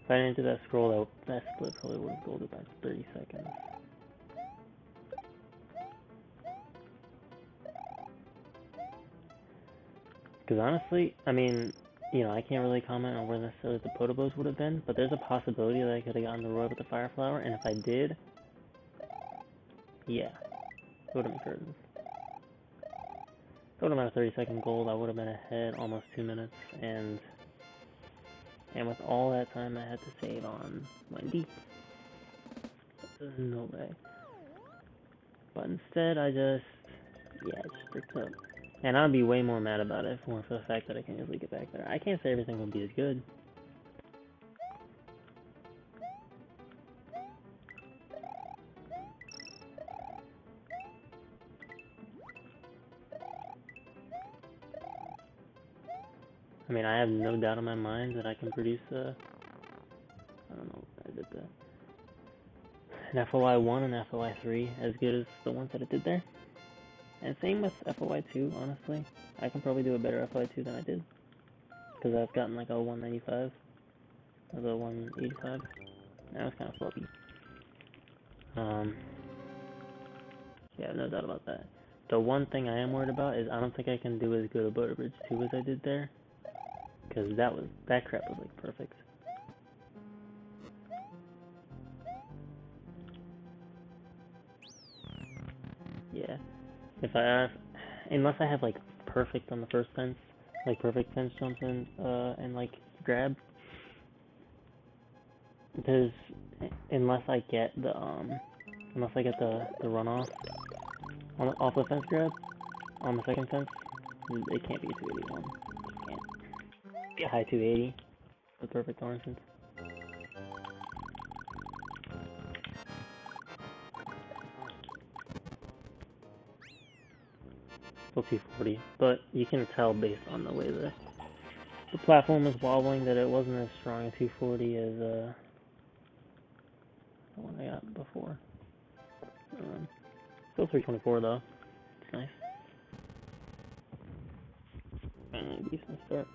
[SPEAKER 1] If I didn't do that scroll, that split probably would have golded by 30 seconds. Because honestly, I mean, you know, I can't really comment on where necessarily the Potobos would have been, but there's a possibility that I could have gotten the Roy with the Fire Flower, and if I did, yeah, it would have been curtains. If I would have been a 30-second gold, I would have been ahead almost 2 minutes, and with all that time I had to save on Wendy, no way. But instead, I just bricked up. And I'd be way more mad about it if it weren't for the fact that I can easily get back there. I can't say everything will be as good. I mean, I have no doubt in my mind that I can produce I don't know, I did an FOI1 and FOI3 as good as the ones that I did there. And same with FOI2, honestly. I can probably do a better FOI2 than I did. Because I've gotten like a 195. Or the 185. That was kind of floppy. Yeah, no doubt about that. The one thing I am worried about is I don't think I can do as good a Butter Bridge 2 as I did there. Because that crap was like perfect. Yeah. Unless I have like perfect on the first fence, like perfect fence jumps and like grab. Unless I get the runoff off the fence grab on the second fence, it can't be a 281. It can't be a high 280 with perfect tolerances. Still 240, but you can tell based on the way the platform is wobbling that it wasn't as strong a 240 as the one I got before. Still 324 though. It's nice. Finally a decent start.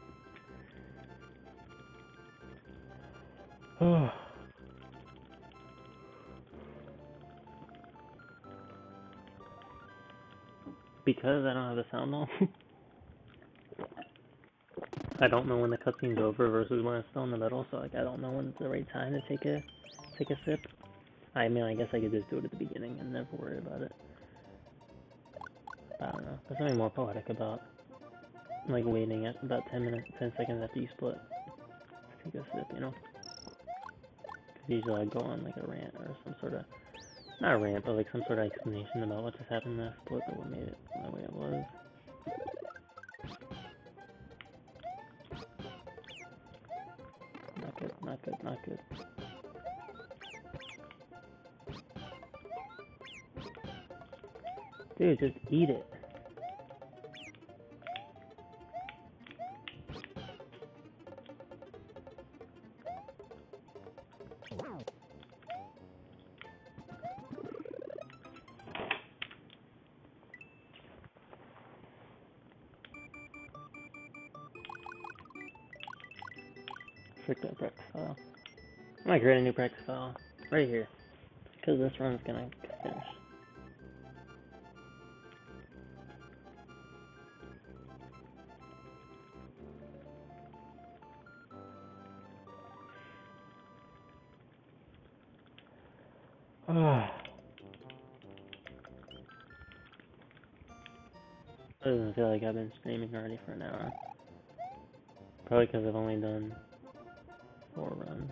[SPEAKER 1] Because I don't have the sound on, I don't know when the cutscene's over versus when it's still in the middle, so like I don't know when it's the right time to take a sip. I mean, I guess I could just do it at the beginning and never worry about it. I don't know. There's something more poetic about like waiting at about 10 seconds after you split to take a sip, you know? Because usually I go on like a rant or some sort of, not a rant, but like some sort of explanation about what just happened in that split that what made it the way it was. Not good, not good, not good. Dude, just eat it. Frick that practice file. I might create a new practice file right here, because this run's gonna finish. It doesn't feel like I've been streaming already for an hour. Probably because I've only done 4 runs.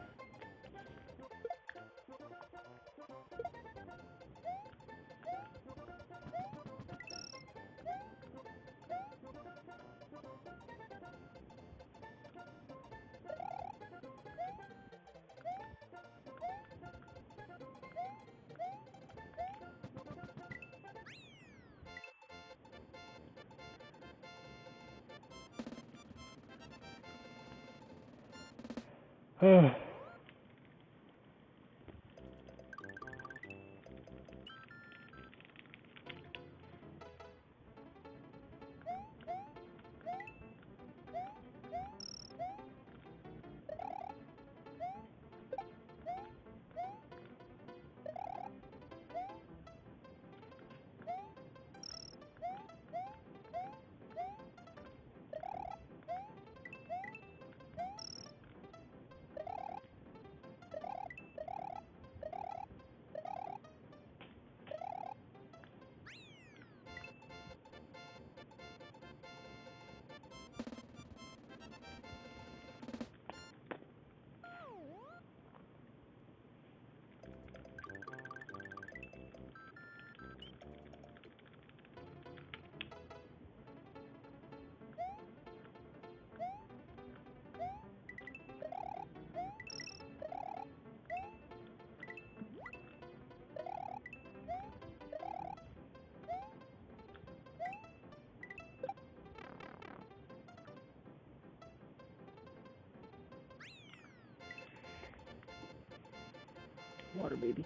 [SPEAKER 1] Water, baby.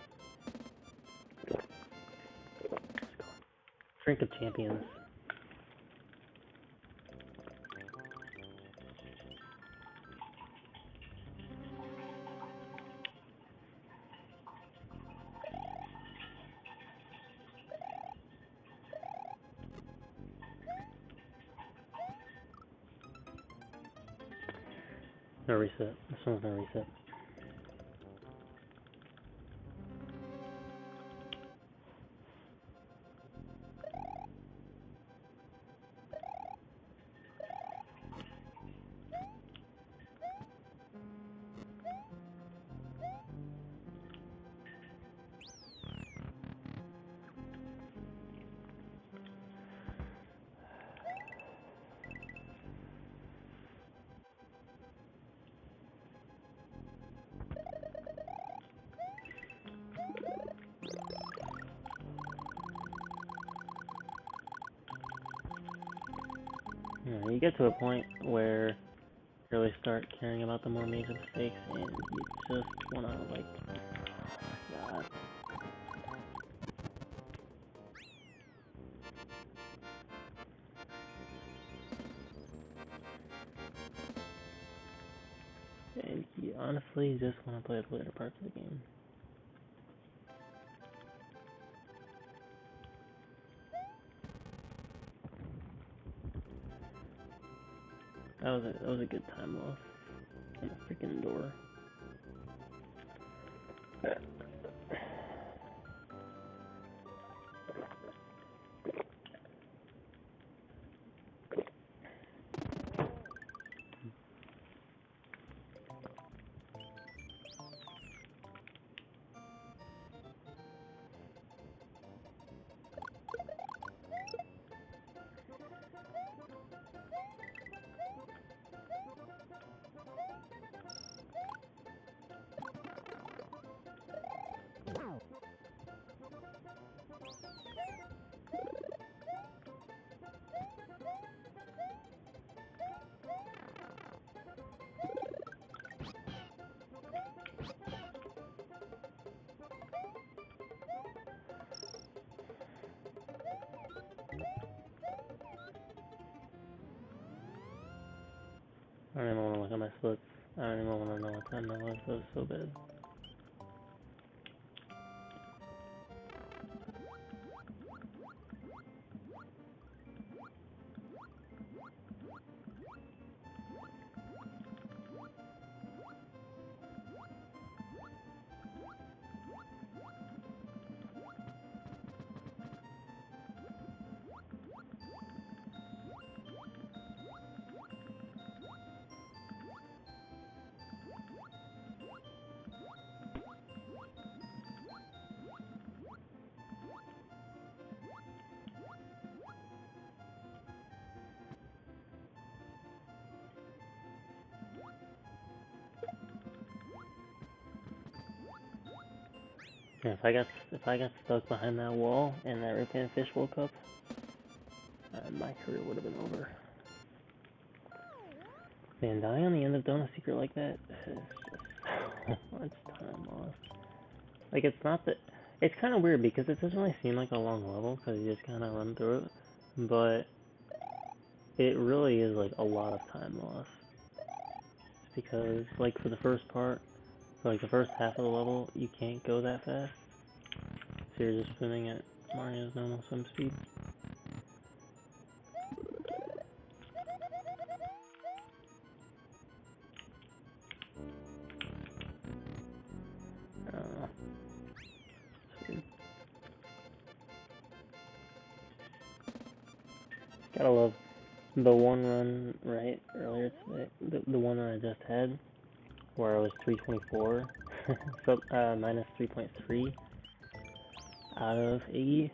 [SPEAKER 1] Drink of champions. No reset. This one's no reset. Yeah, you get to a point where you really start caring about the more major mistakes, and you just wanna, like, God. And you honestly just wanna play the later parts of the game. That was a good time loss on the freaking door. I don't even want to look at my splits. I don't even want to know what time that was. That was so bad. Yeah, if I got stuck behind that wall and that Rippan Fish woke up, my career would have been over. Man, dying on the end of Donut Secret like that is just so much time lost. Like, it's not that... It's kind of weird because it doesn't really seem like a long level because you just kind of run through it. But it really is, like, a lot of time lost. Because, like, for the first part, for, like, the first half of the level, you can't go that fast. So you're just swimming at Mario's normal swim speed. Gotta love the one run right earlier today, the one run I just had, where I was 324, so minus 3.3 out of 80.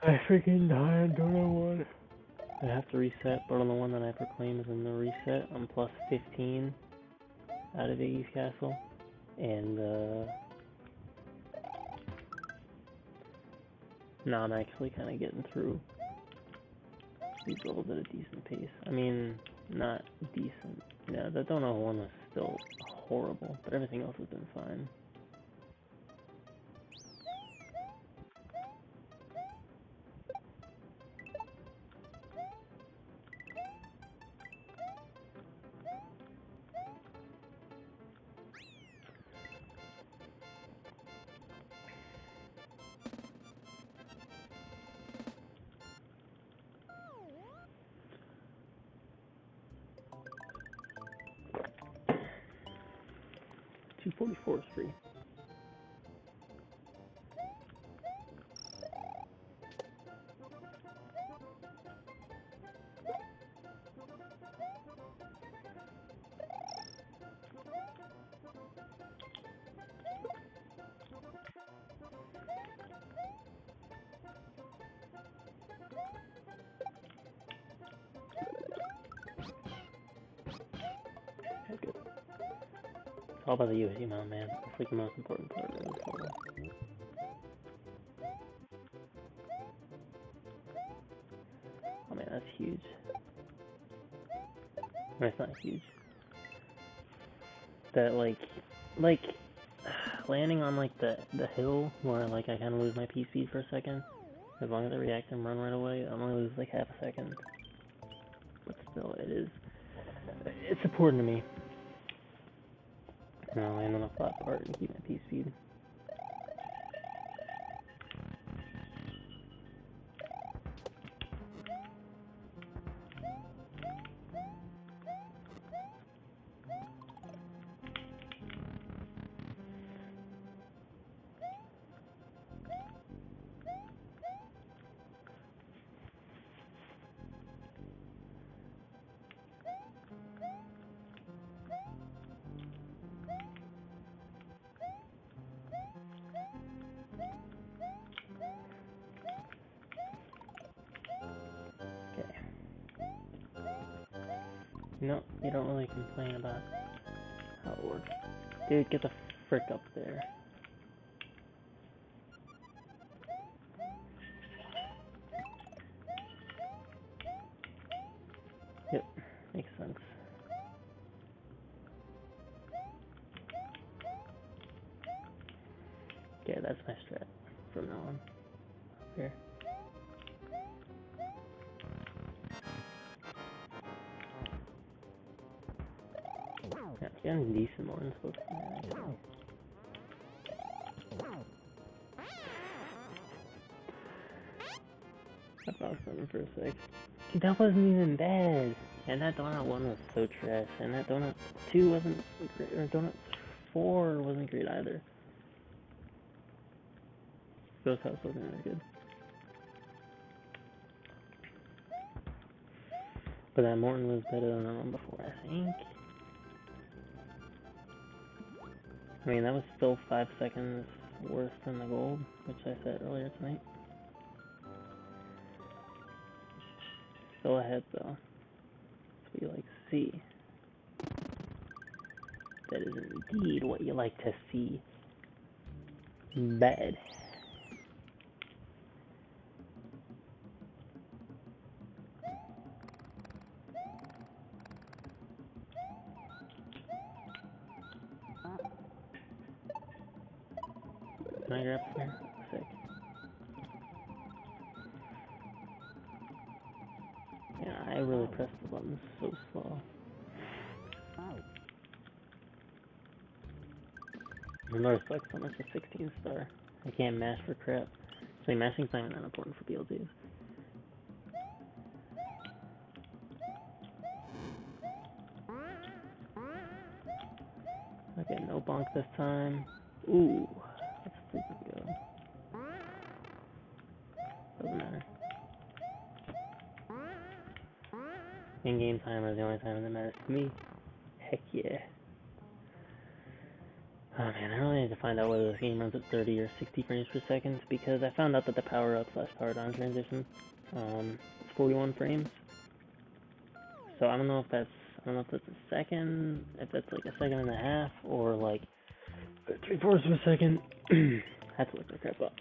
[SPEAKER 1] I freaking died, don't know what. I have to reset, but on the one that I proclaim is in the reset, I'm plus 15 out of 80's castle, and now I'm actually kind of getting through these levels at a decent pace. I mean, not decent. Yeah, the Donut one was still horrible, but everything else has been fine. 244 is free. Okay, good. It's all about the USD amount, man. It's like the most important part of this level. Oh man, that's huge. No, it's not huge. That like landing on like the hill where like I kind of lose my P speed for a second. As long as I react and run right away, I'm gonna lose like half a second. But still, it's important to me. And I'll land on the flat part and keep my P speed. No, you don't really complain about how it works. Dude, get the frick up there. Yep, makes sense. Okay, that's my strat from now on. Up here. Yeah, getting decent more than supposed to, man, actually. I found something for a sec. Dude, that wasn't even bad. And that donut 1 was so trash. And that donut 2 wasn't great. Or donut 4 wasn't great either. Ghost House wasn't very good. But that Morton was better than the one before, I think. I mean, that was still 5 seconds worse than the gold, which I said earlier tonight. Still ahead, though. That's what you like to see. That is indeed what you like to see. Bad. Can I grab flare? Sick. Yeah, I really pressed the buttons so slow. Another sucks so much a 16 star. I can't mash for crap. So mashing's not even that important for BLTs. Okay, no bonk this time. Ooh, that's freaking good. Doesn't matter. In-game timer is the only time that matters to me. Heck yeah. Oh man, I really need to find out whether this game runs at 30 or 60 frames per second, because I found out that the power up / power down transition, it's 41 frames. So I don't know if that's a second, if that's like a second and a half, or like 3/4 of a second. I have to look that crap up.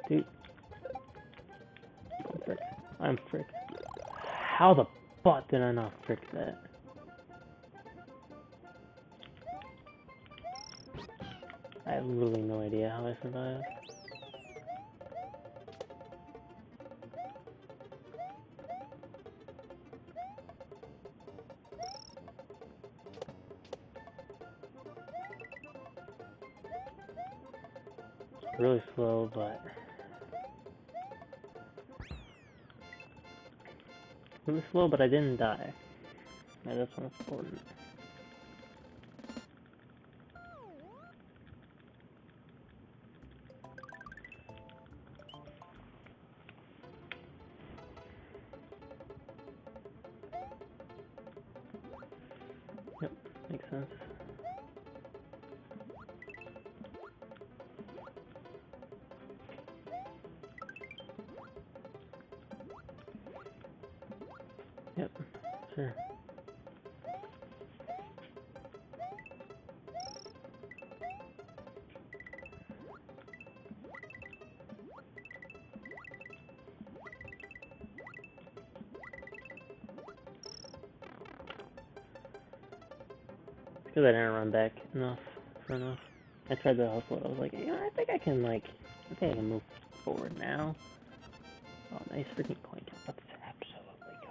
[SPEAKER 1] Dude. I'm fricked. I'm fricked. How the butt did I not frick that? I have literally no idea how I survived. really slow, but really slow, but I didn't die. Yeah, that's what's important. Yep, makes sense. Yep, sure. Because I didn't run back enough for enough. I tried to hustle it. I was like, you know, I think I can move forward now. Oh, nice freaking coin count. Let's absolutely go.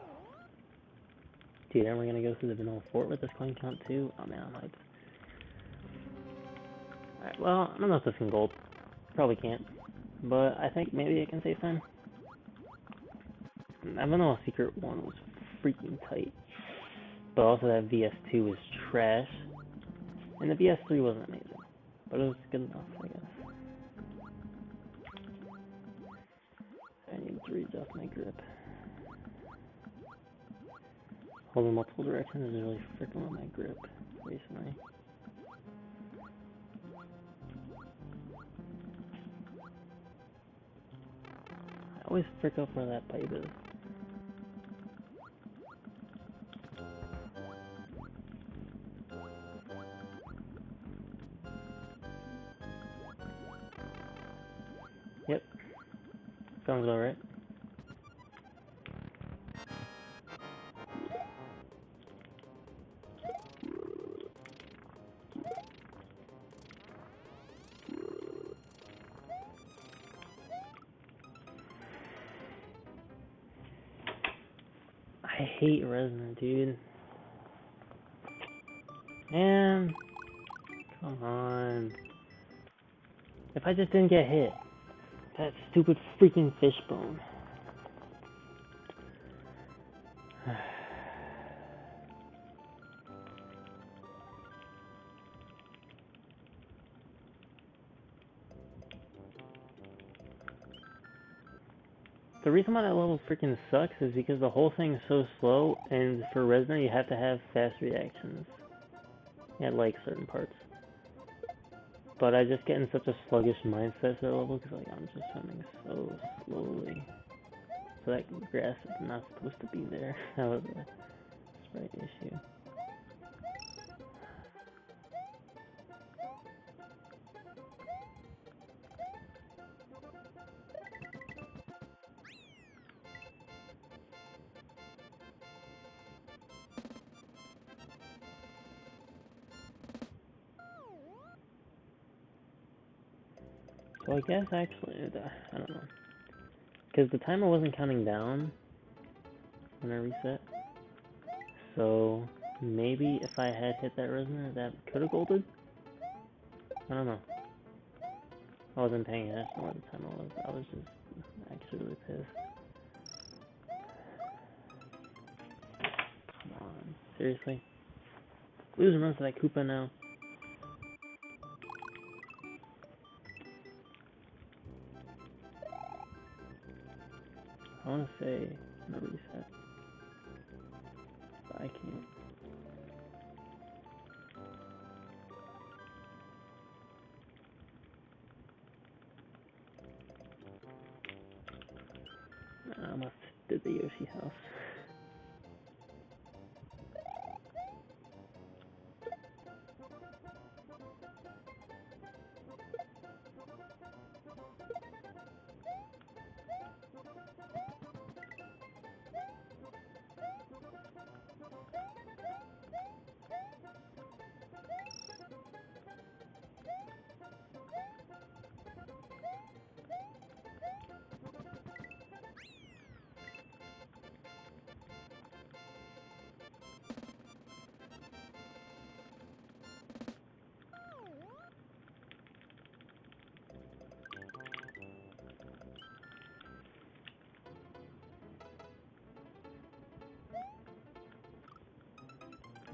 [SPEAKER 1] Dude, and we're gonna go through the vanilla fort with this coin count too. Oh man, I'm hyped. Alright, well, I don't know if this can gold. Probably can't. But I think maybe it can save time. That vanilla secret one was freaking tight. But also that VS2 was trash. And the VS3 wasn't amazing. But it was good enough, I guess. I need to readjust my grip. Holding multiple directions is really freaking with my grip recently. I always frick up where that pipe is. Yep. Sounds about right. I hate Resonant, dude. Man, come on. If I just didn't get hit. That stupid freaking fishbone. The reason why that level freaking sucks is because the whole thing is so slow, and for Resner you have to have fast reactions at like certain parts. But I just get in such a sluggish mindset for that level because like I'm just swimming so slowly. So that grass is not supposed to be there. That was a sprite issue. So I guess actually, I don't know. Because the timer wasn't counting down when I reset. So maybe if I had hit that Resner, that could have golded? I don't know. I wasn't paying attention to what the timer was. I was just actually really pissed. Come on. Seriously? Losing runs to that Koopa now. I want to say I'm gonna reset, but I can't. I almost did the Yoshi house.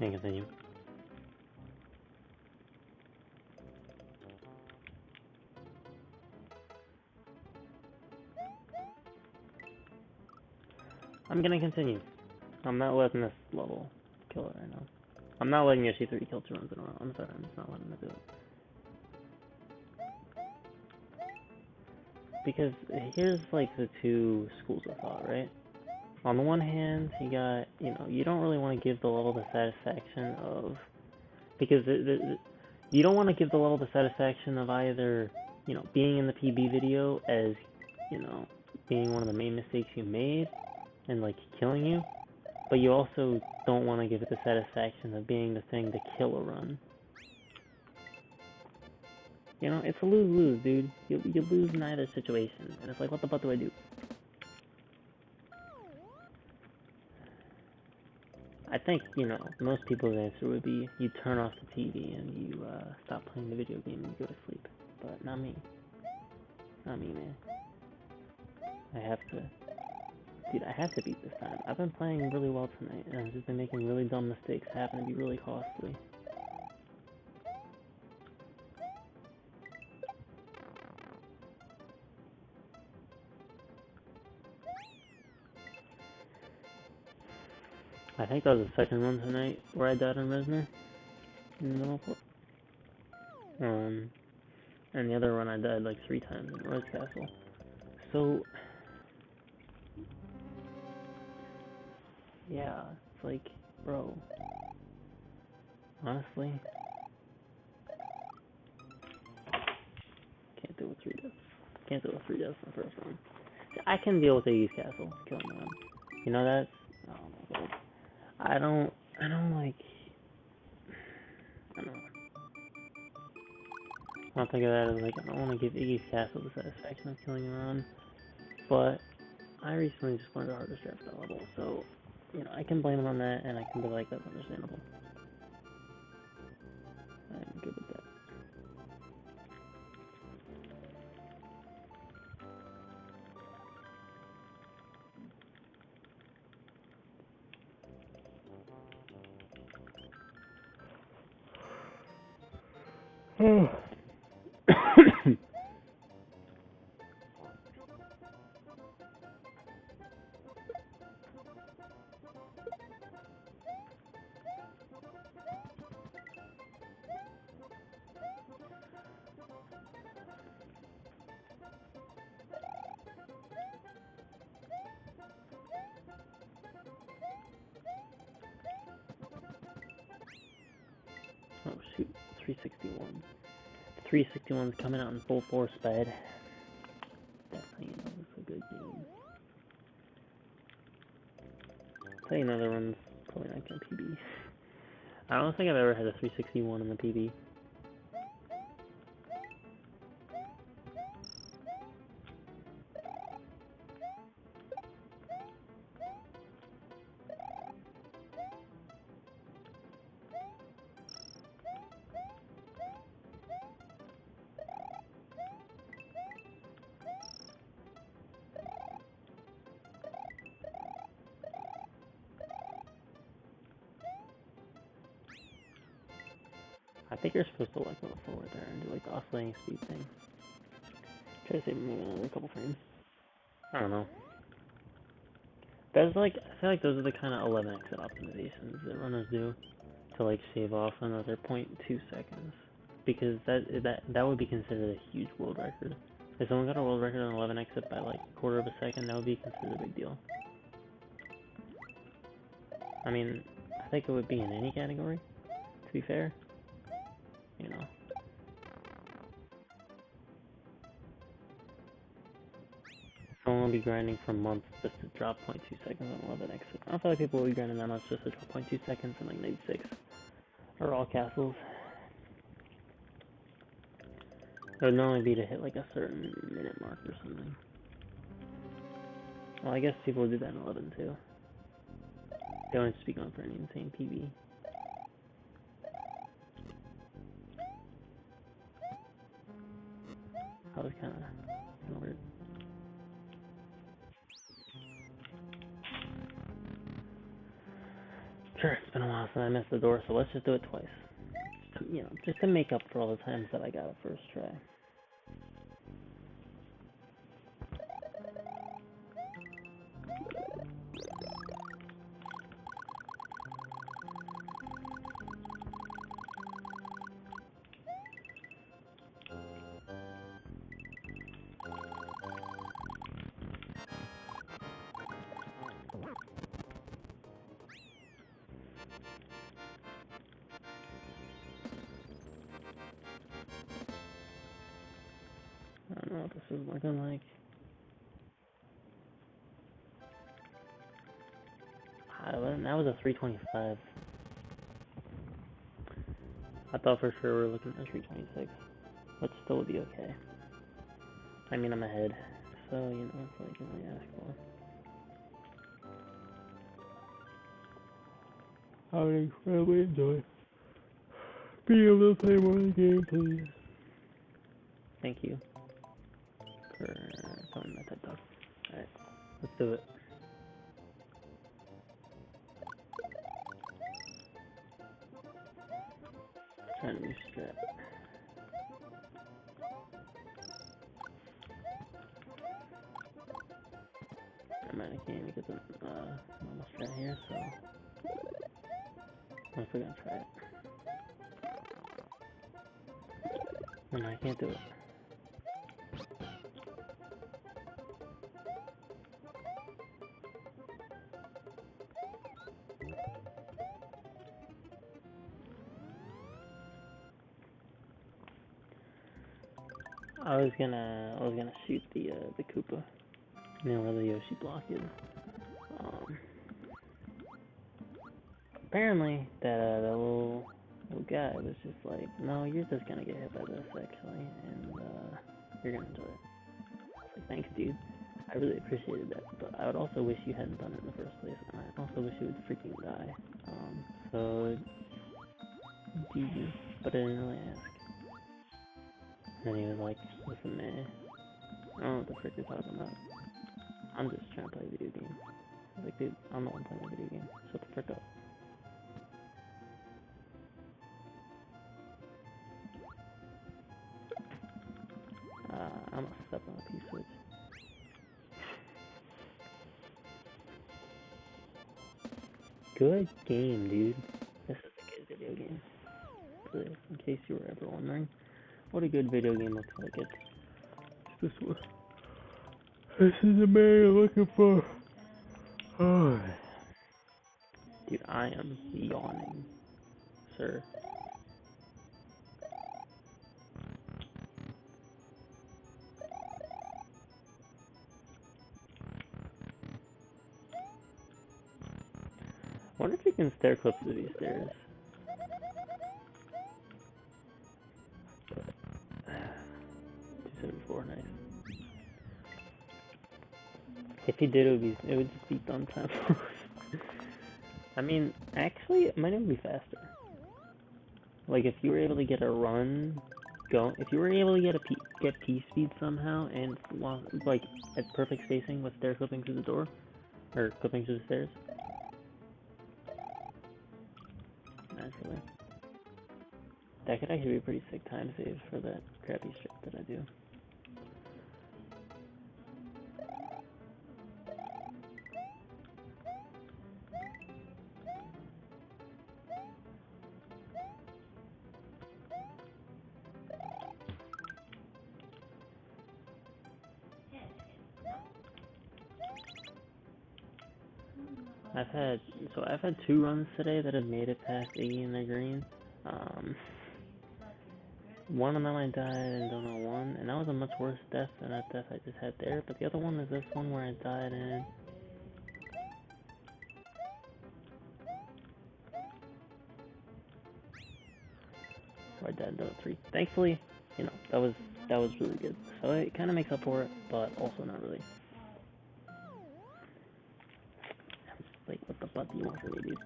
[SPEAKER 1] And continue. I'm gonna continue. I'm not letting this level kill it right now. I'm not letting Yoshi 3 kill 2 runs in a row. I'm sorry, I'm just not letting him do it. Because here's like the two schools of thought, right? On the one hand, you got, you don't really want to give the level the satisfaction of, because you don't want to give the level the satisfaction of either, being in the PB video as, being one of the main mistakes you made and like killing you, but you also don't want to give it the satisfaction of being the thing to kill a run. It's a lose-lose, dude. You lose in either situation, and it's like, what the fuck do I do? I think, most people's answer would be you turn off the TV and you stop playing the video game and you go to sleep. But not me. Not me, man. I have to... Dude, I have to beat this time. I've been playing really well tonight, and I've just been making really dumb mistakes that happen to be really costly. I think that was the second one tonight where I died on Resner. In the middle of it. And the other one I died like 3 times in Rose Castle. So... yeah, it's like, bro... honestly... can't deal with 3 deaths. Can't deal with 3 deaths in the first one. I can deal with Iggy's Castle, killing them. That's... oh my god. I don't like... I don't know. I don't think of that as like, I don't want to give Iggy's Castle the satisfaction of killing him around, but I recently just learned a harder strat for that level, so, I can blame him on that, and I can be like, that's understandable. I'm good with that. Oh shoot, 361. 361's coming out in full force, bud. That's how you know it's a good game. I'll tell you another one's probably not gonna PB. I don't think I've ever had a 361 in the PB. I think you're supposed to like go forward there and do like the oscillating speed thing. Try to save maybe another couple frames. I don't know. That's like, I feel like those are the kind of 11 exit optimizations that runners do to like shave off another 0.2 seconds. Because that would be considered a huge world record. If someone got a world record on 11 exit by like a quarter of a second, that would be considered a big deal. I mean, I think it would be in any category, to be fair. Someone will be grinding for months just to drop 0.2 seconds on 11 exit. I don't feel like people will be grinding that much just to drop 0.2 seconds in like 96 or all castles. It would normally be to hit like a certain minute mark or something. Well, I guess people would do that in 11 too. They wouldn't just be going for any insane PB. That was kind of weird. Sure, it's been a while since I missed the door, so let's just do it twice. You know, just to make up for all the times that I got it first try. I don't know what this is looking like. That was a 325. I thought for sure we were looking at 326, but still would be okay. I mean, I'm ahead, so you know, that's all you can really ask for. I would incredibly enjoy being able to play more of the game, please. Thank you for telling my TED Talk. Alright, let's do it. Trying to new strat. I'm out of game because of normal strat here, so I'm still gonna try it. No, I can't do it. I was gonna shoot the Koopa. You know where the Yoshi block is. Apparently that little guy was just like, no, you're just gonna get hit by this actually, and you're gonna enjoy it. I was like, thanks, dude. I really appreciated that, but I would also wish you hadn't done it in the first place, and I also wish you would freaking die. So GG, but I didn't really ask. And then he was like, listen, man, I don't know what the frick you're talking about. I'm just trying to play a video game. I was like, dude, I'm the one playing a video game. Shut the frick up. I'm gonna step on a P-switch. Good game, dude. This is a good video game. In case you were ever wondering what a good video game looks like, it's this one. This is the man you're looking for. Oh. Dude, I am yawning, sir. I wonder if you can stair clip through these stairs. 274, nice. If he did, it would just be done time. I mean, actually, it might even be faster. Like, if you were able to get a run if you were able to get P speed somehow and like at perfect spacing with stair clipping through the door or clipping through the stairs. Naturally. That could actually be a pretty sick time save for that crappy shit that I do. I've had 2 runs today that have made it past 80 in the green. One of them I died in Donut 1, and that was a much worse death than that death I just had there, but the other one is this one where I died in... where I died in Donut 3. Thankfully, you know, that was really good. So it kind of makes up for it, but also not really. Like, what the fuck do you want from me, dude?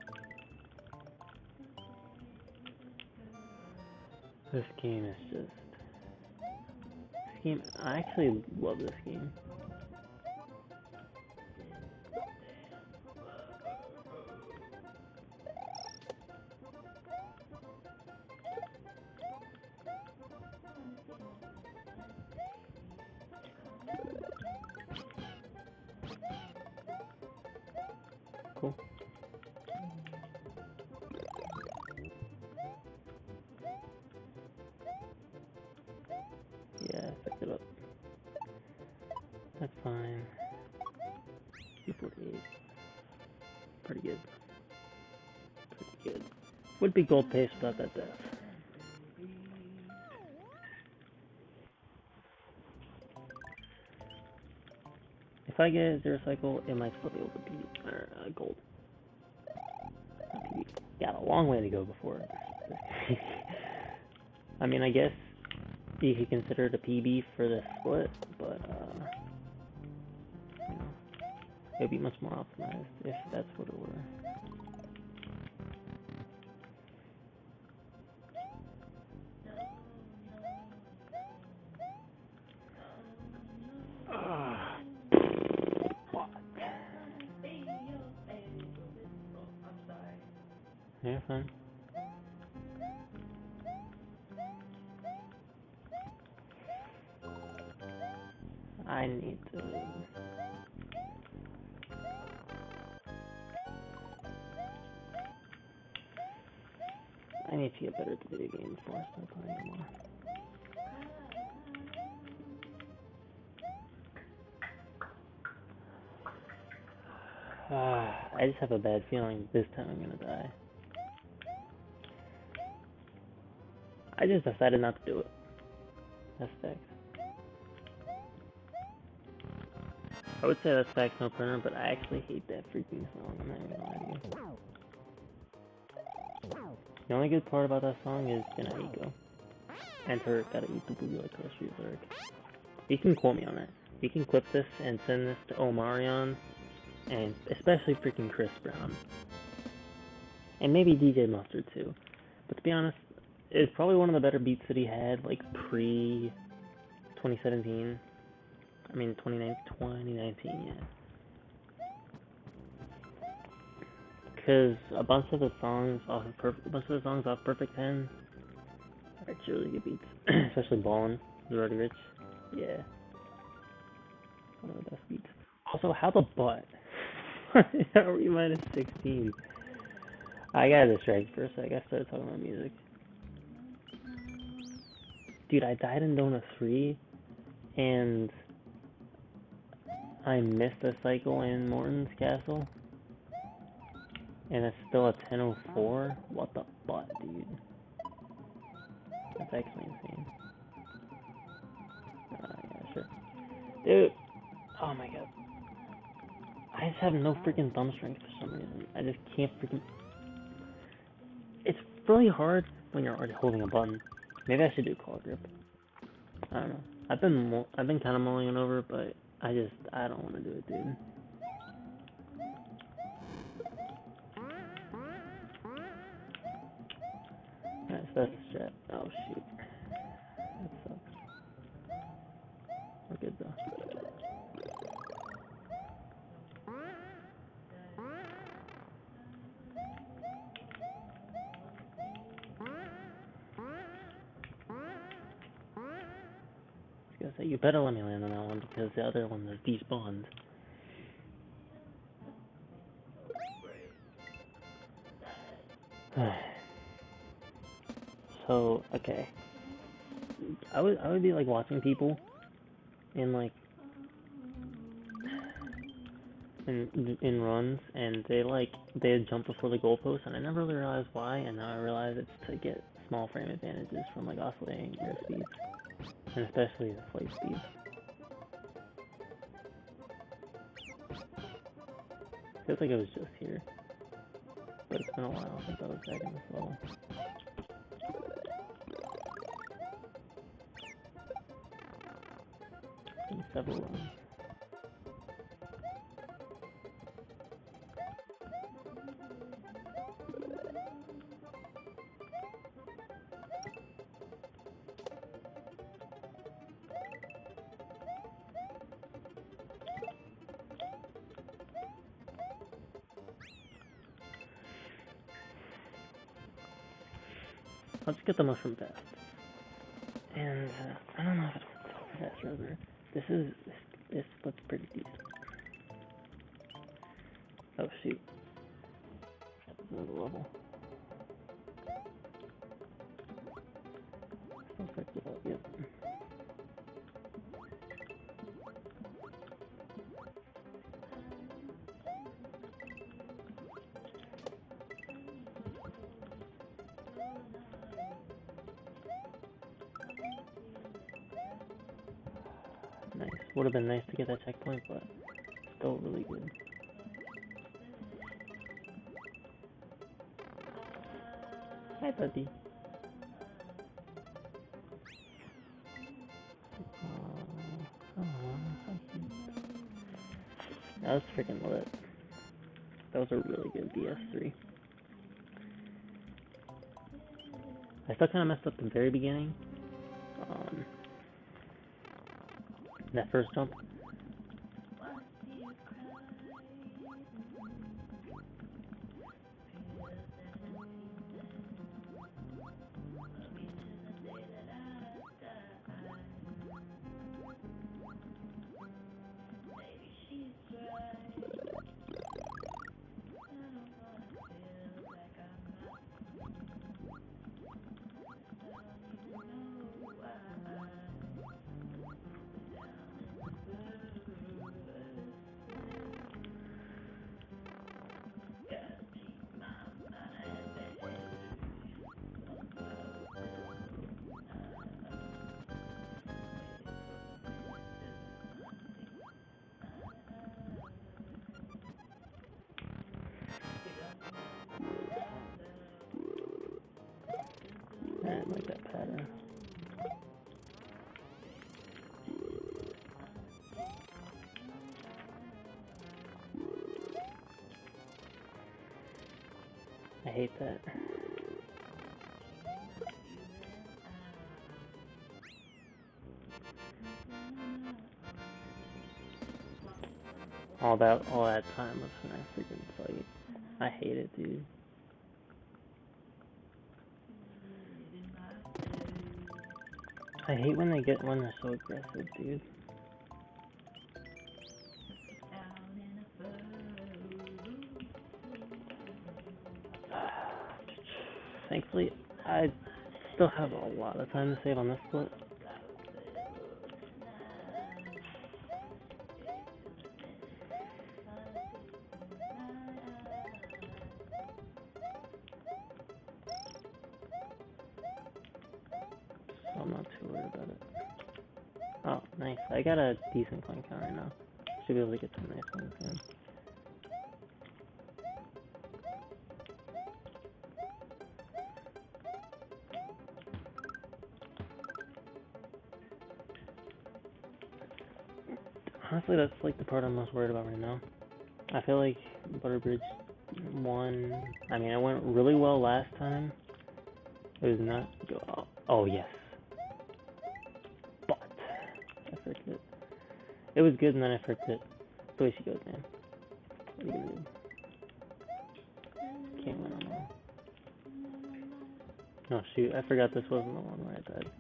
[SPEAKER 1] This game is just... This game... I actually love this game. fine. 248. Pretty good. Pretty good. Would be gold pace without that death. If I get zero cycle, it might still be able to beat gold. Got a long way to go before this. I mean, I guess you could consider it a PB for the split, but you know, it would be much more optimized if that's what it were. What? Yeah, fine. I need to. I need to get better at the video game before I start playing anymore. I just have a bad feeling this time I'm gonna die. I just decided not to do it. That's fact. I would say that's facts no printer, but I actually hate that freaking song. I'm not even gonna lie to you. The only good part about that song is Janaiko. And her gotta eat the booty like her street lyric. You can quote me on that. You can clip this and send this to Omarion, and especially freaking Chris Brown. And maybe DJ Mustard too. But to be honest, it's probably one of the better beats that he had, like pre 2017. I mean 2019, yeah. Because a bunch of the songs off Perfect 10 are actually really good beats, especially Ballin', The Already Rich. Yeah, one of the best beats. Also, how the butt? How are we minus 16? I got distracted for a sec. I started talking about music. Dude, I died in Dona 3, and I missed a cycle in Morton's Castle, and it's still a 10:04. What the butt, dude? That's actually insane. Yeah, sure. Dude, oh my god. I just have no freaking thumb strength for some reason. I just can't freaking... It's really hard when you're already holding a button. Maybe I should do claw grip. I don't know. I've been kind of mulling it over, but I don't want to do it, dude. Alright, so that's the strat. Oh shoot. That sucks. We're good though. I was gonna say, you better let me land on that one because the other one is despawned. So, okay. I would be like watching people in like in runs, and they'd jump before the goalpost, and I never really realized why, and now I realize it's to get small frame advantages from like oscillating air speeds, and especially the flight speeds. Feels like it was just here, but it's been a while since I was back in this level. It's been several runs. Let's get the mushroom fast. And I don't know if it's super fast rather. This looks pretty decent. Oh shoot. That's another level. Still picked it up, yep. Would have been nice to get that checkpoint, but still really good. Hi, puppy. That was freaking lit. That was a really good DS3. I still kind of messed up the very beginning. That first jump. I didn't like that pattern. I hate that. All that time was in that freaking fight. I hate it, dude. I hate when they're so aggressive, dude. Thankfully, I still have a lot of time to save on this split. So I'm not too worried about it. Oh, nice. I got a decent coin counter now. Should be able to get some nice ones in. Honestly, that's like the part I'm most worried about right now. I feel like Butterbridge won. I mean, it went really well last time. It was not. Oh yes. But I fricked it. It was good, and then I fricked it. That's the way she goes, man. What are you gonna do? Can't win on that. Oh shoot! I forgot this wasn't the one where I died.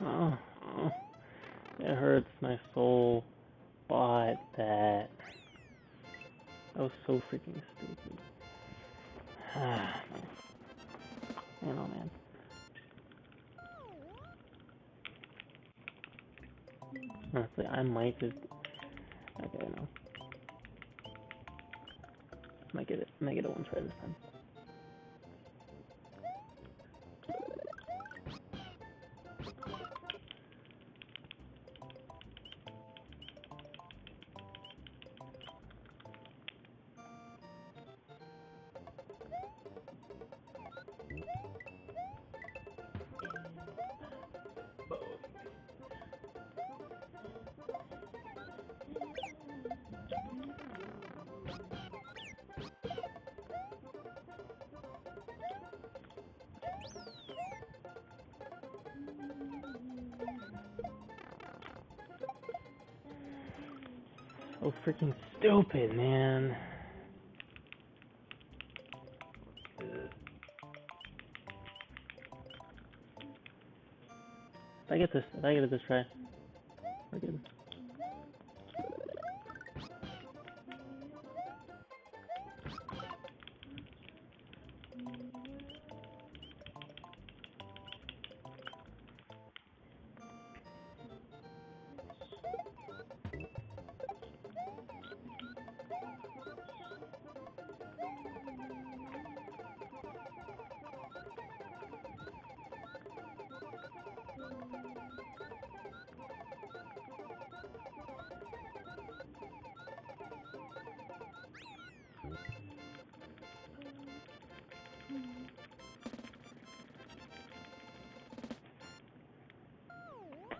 [SPEAKER 1] Oh, it hurts my soul. But that was so freaking stupid. Man, oh man. Honestly, I might just. Okay, no. Might get it a one try this time. So freaking stupid, man. If I get it this try. we're good.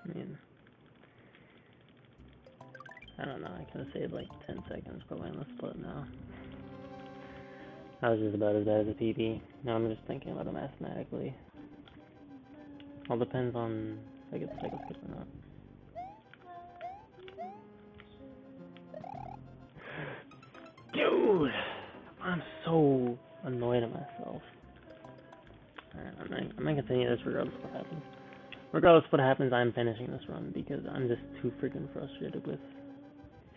[SPEAKER 1] I mean, I don't know, I could have saved like 10 seconds probably on the split now. I was just about as bad as a PB. Now I'm just thinking about it mathematically. All depends on if I get the cycle skip or not. Dude! I'm so annoyed at myself. Alright, I'm gonna continue this regardless of what happens. Regardless of what happens, I'm finishing this run because I'm just too freaking frustrated with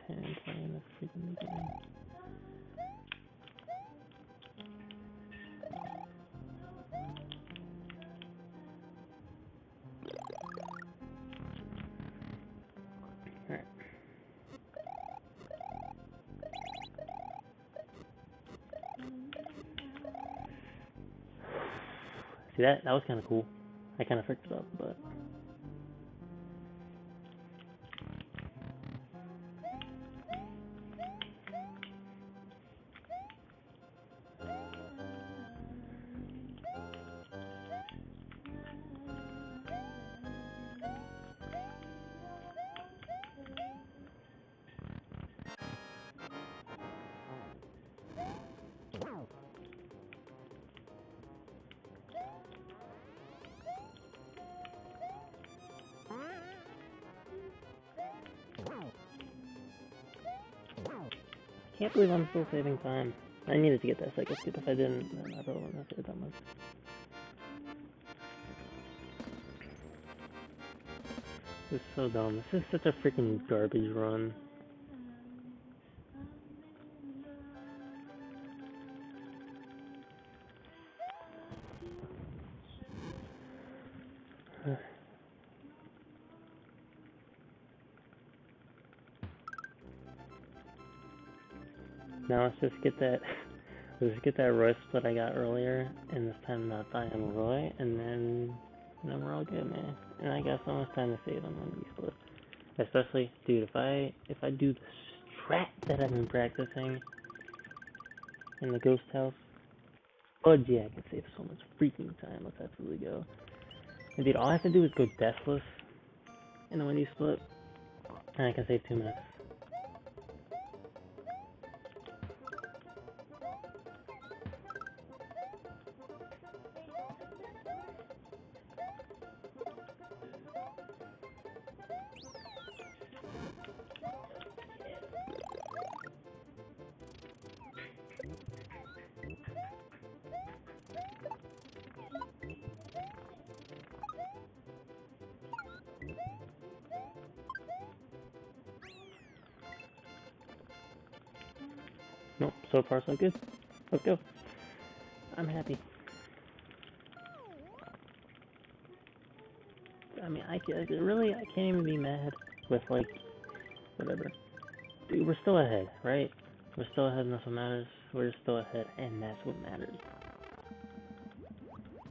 [SPEAKER 1] playing this freaking game. Alright. See that? That was kind of cool. I kind of fricked it up, but... I can't believe I'm still saving time. I needed to get that cycle skip. If I didn't, then I probably wouldn't have saved that much. This is so dumb. This is such a freaking garbage run. Now let's just get that Roy split I got earlier, and this time not die on Roy, and then we're all good, man. And I guess almost time to save on one of these splits. Especially, dude, if I do the strat that I've been practicing in the ghost house, oh yeah, I can save so much freaking time. Let's absolutely go. And dude, all I have to do is go deathless in the Wendy split, and I can save 2 minutes. Nope, so far so good. Let's go. I'm happy. I mean, I can't even be mad with, like, whatever. Dude, we're still ahead, right? We're still ahead, and that's what matters. We're still ahead, and that's what matters.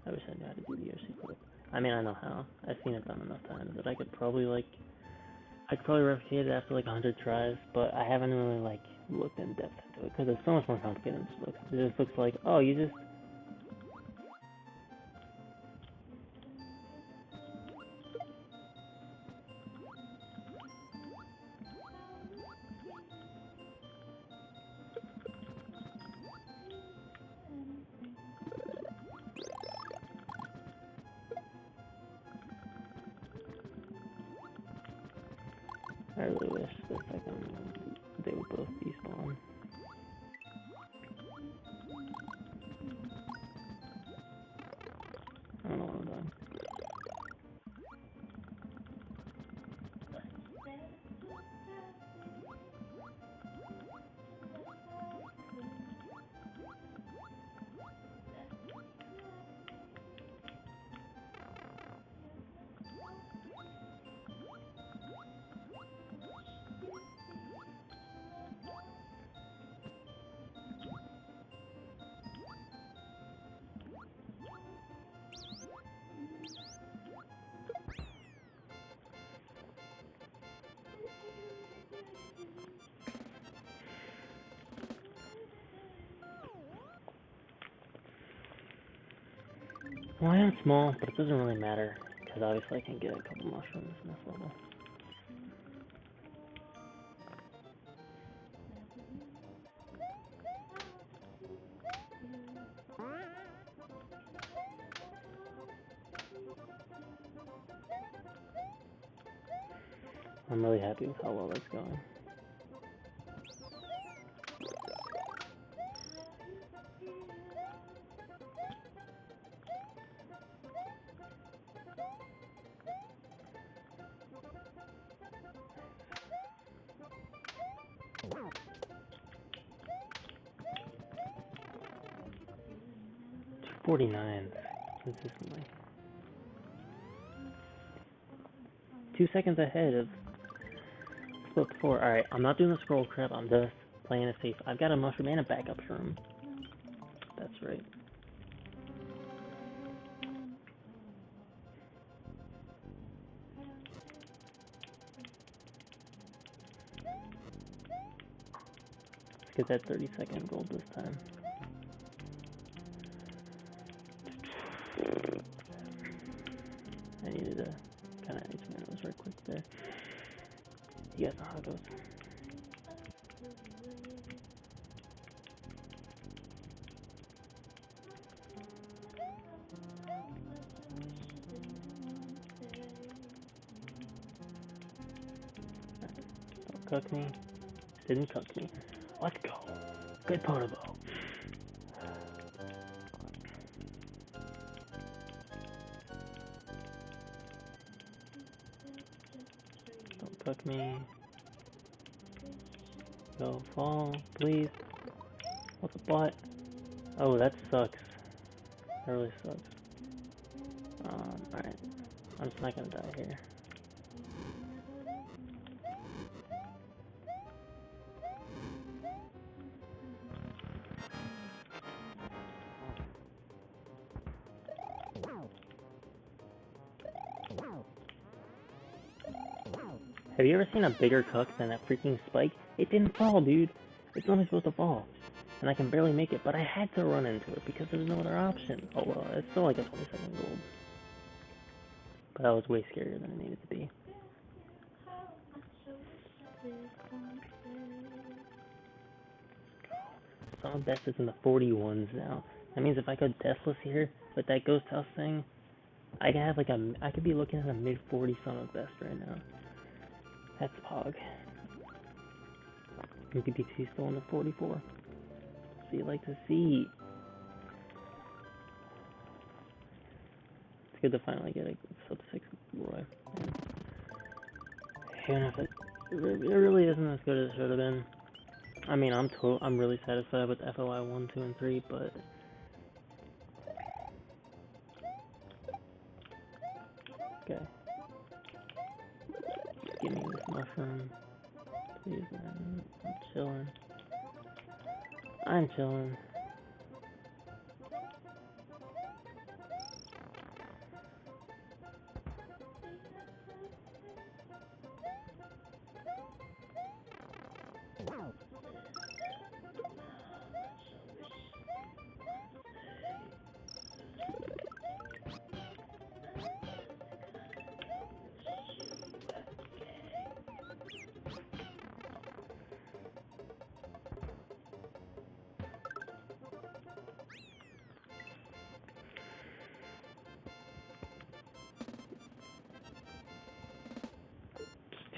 [SPEAKER 1] I wish I knew how to do the OC flip. I mean, I know how. I've seen it done enough times that I could probably replicate it after, like, 100 tries, but I haven't really, like, looked in depth into it, because it's so much more complicated than it just looks. It just looks like, oh, you just... I really wish that they would both be spawned. I don't know what I'm doing. Well, I am small, but it doesn't really matter, because obviously I can get a couple mushrooms in this level. I'm really happy with how well that's going. $2.49 consistently. 2 seconds ahead of split before. Alright, I'm not doing the scroll crap, I'm just playing it safe. I've got a mushroom and a backup shroom. That's right. Let's get that 30-second gold this time. I needed to kind of itch my nose right quick there. You guys know how it goes. Don't cook me. Didn't cook me. Let's go. Good Podobo. Don't cook me. Go fall, please. What's a butt? Oh, that sucks. That really sucks. Alright. I'm just not gonna die here. Have you ever seen a bigger cuck than that freaking spike? It didn't fall, dude. It's only supposed to fall. And I can barely make it, but I had to run into it because there's no other option. Oh well, it's still like a 20-second gold. But that was way scarier than it needed to be. Some of best is in the 41s now. That means if I go deathless here with that ghost house thing, I can have like I could be looking at a mid-40 son of best right now. That's Pog. PPT still in the 44. So you like to see. It's good to finally get a sub-6 Roy. Even if it really isn't as good as it should have been. I mean, I'm really satisfied with FOI 1, 2, and 3, but okay. Just give me this mushroom, please, man. I'm chilling. I'm chilling.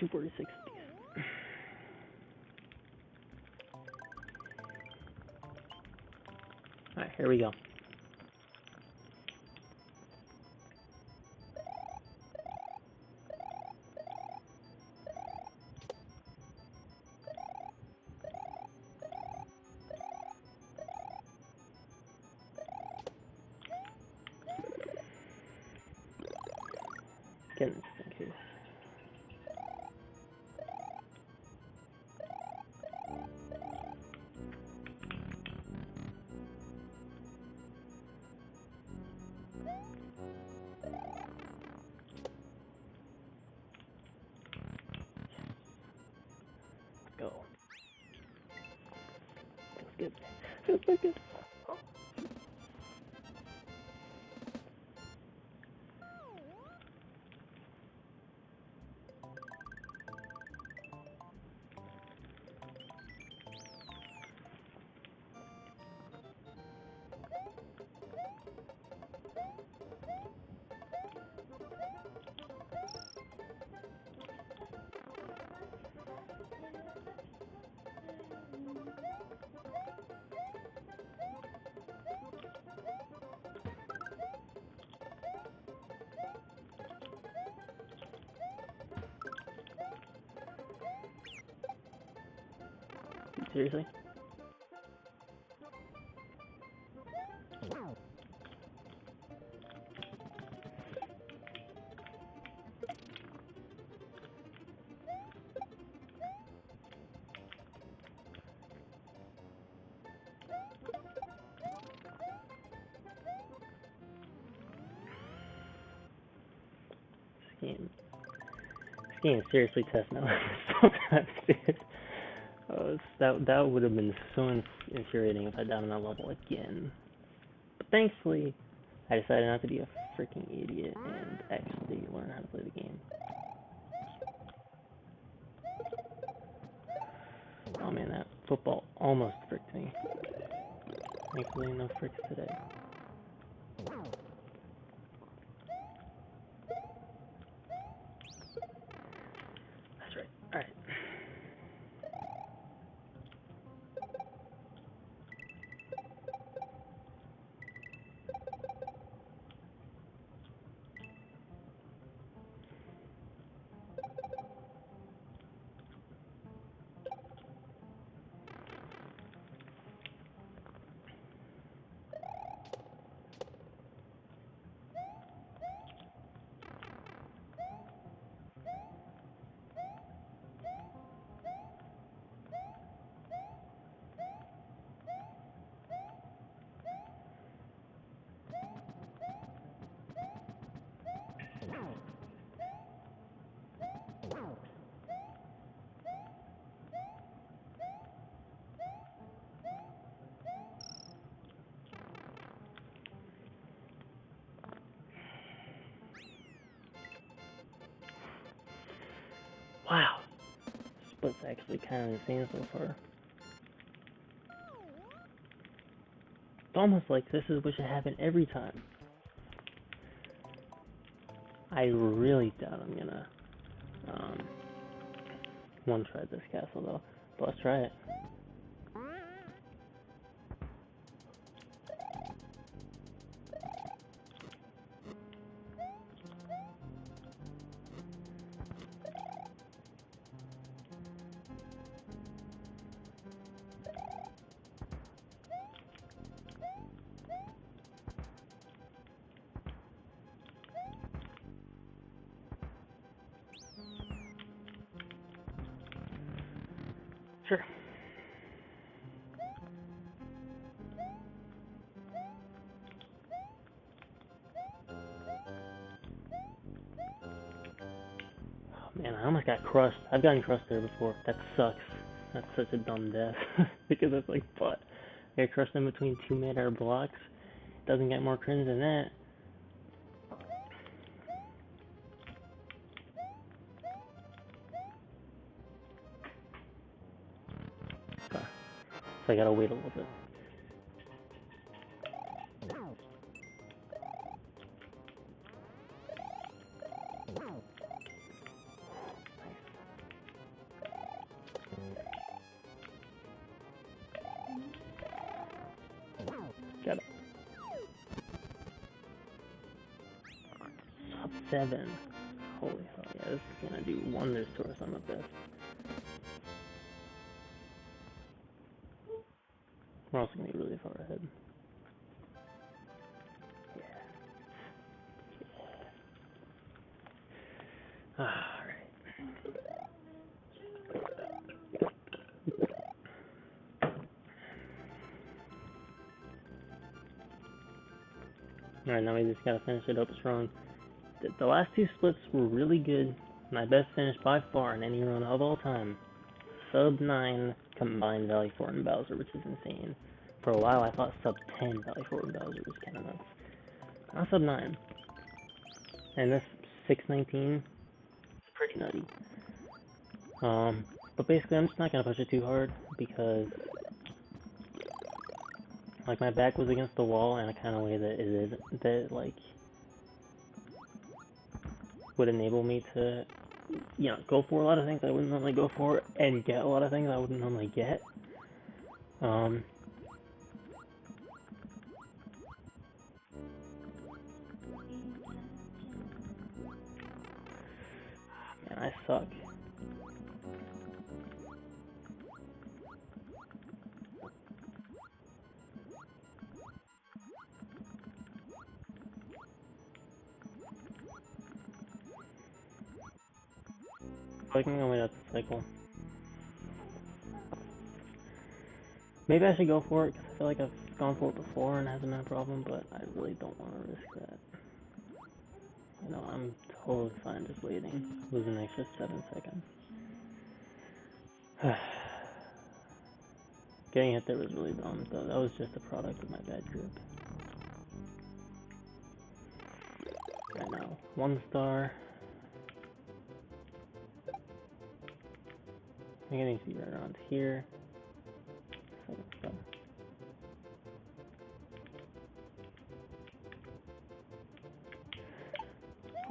[SPEAKER 1] $2.46. Alright, here we go. Getting this in case. Go. Feels good. Feels so good. Seriously? This game is seriously testing out sometimes, dude. Oh, that would have been so infuriating if I died on that level again. But thankfully, I decided not to be a freaking idiot and actually learn how to play the game. Oh man, that football almost fricked me. Thankfully, no fricks today. That's right. Alright. Wow. Split's actually kind of insane so far. It's almost like this is what should happen every time. I really doubt I'm gonna one-try this castle though. But let's try it. Sure. Oh man, I almost got crushed. I've gotten crushed there before. That sucks. That's such a dumb death. Because it's like, what? I get crushed in between two mid-air blocks. Doesn't get more cringe than that. Okay. So I gotta wait a little bit. Got it. Sub 7. Holy hell, yeah, this is gonna do wonders to us on the best. We're also gonna be really far ahead. Yeah. Alright. Alright, now we just gotta finish it up strong. The last two splits were really good. My best finish by far in any run of all time. Sub 9 combined Valley Fort and Bowser, which is insane. For a while I thought sub 10 Valley Fort and Bowser was kinda nuts. Not sub 9. And this 619 is pretty nutty. But basically I'm just not gonna push it too hard because like my back was against the wall in a kind of way that like would enable me to, you know, go for a lot of things I wouldn't normally go for and get a lot of things I wouldn't normally get. Man, I suck. like I'm gonna wait out the cycle. Maybe I should go for it, because I feel like I've gone for it before and it hasn't been a problem, but I really don't want to risk that. You know, I'm totally fine just waiting. Losing an extra 7 seconds. Getting hit there was really dumb, though. That was just a product of my bad grip. Right now, 1 star. I think I need to be right around here. 2nd star.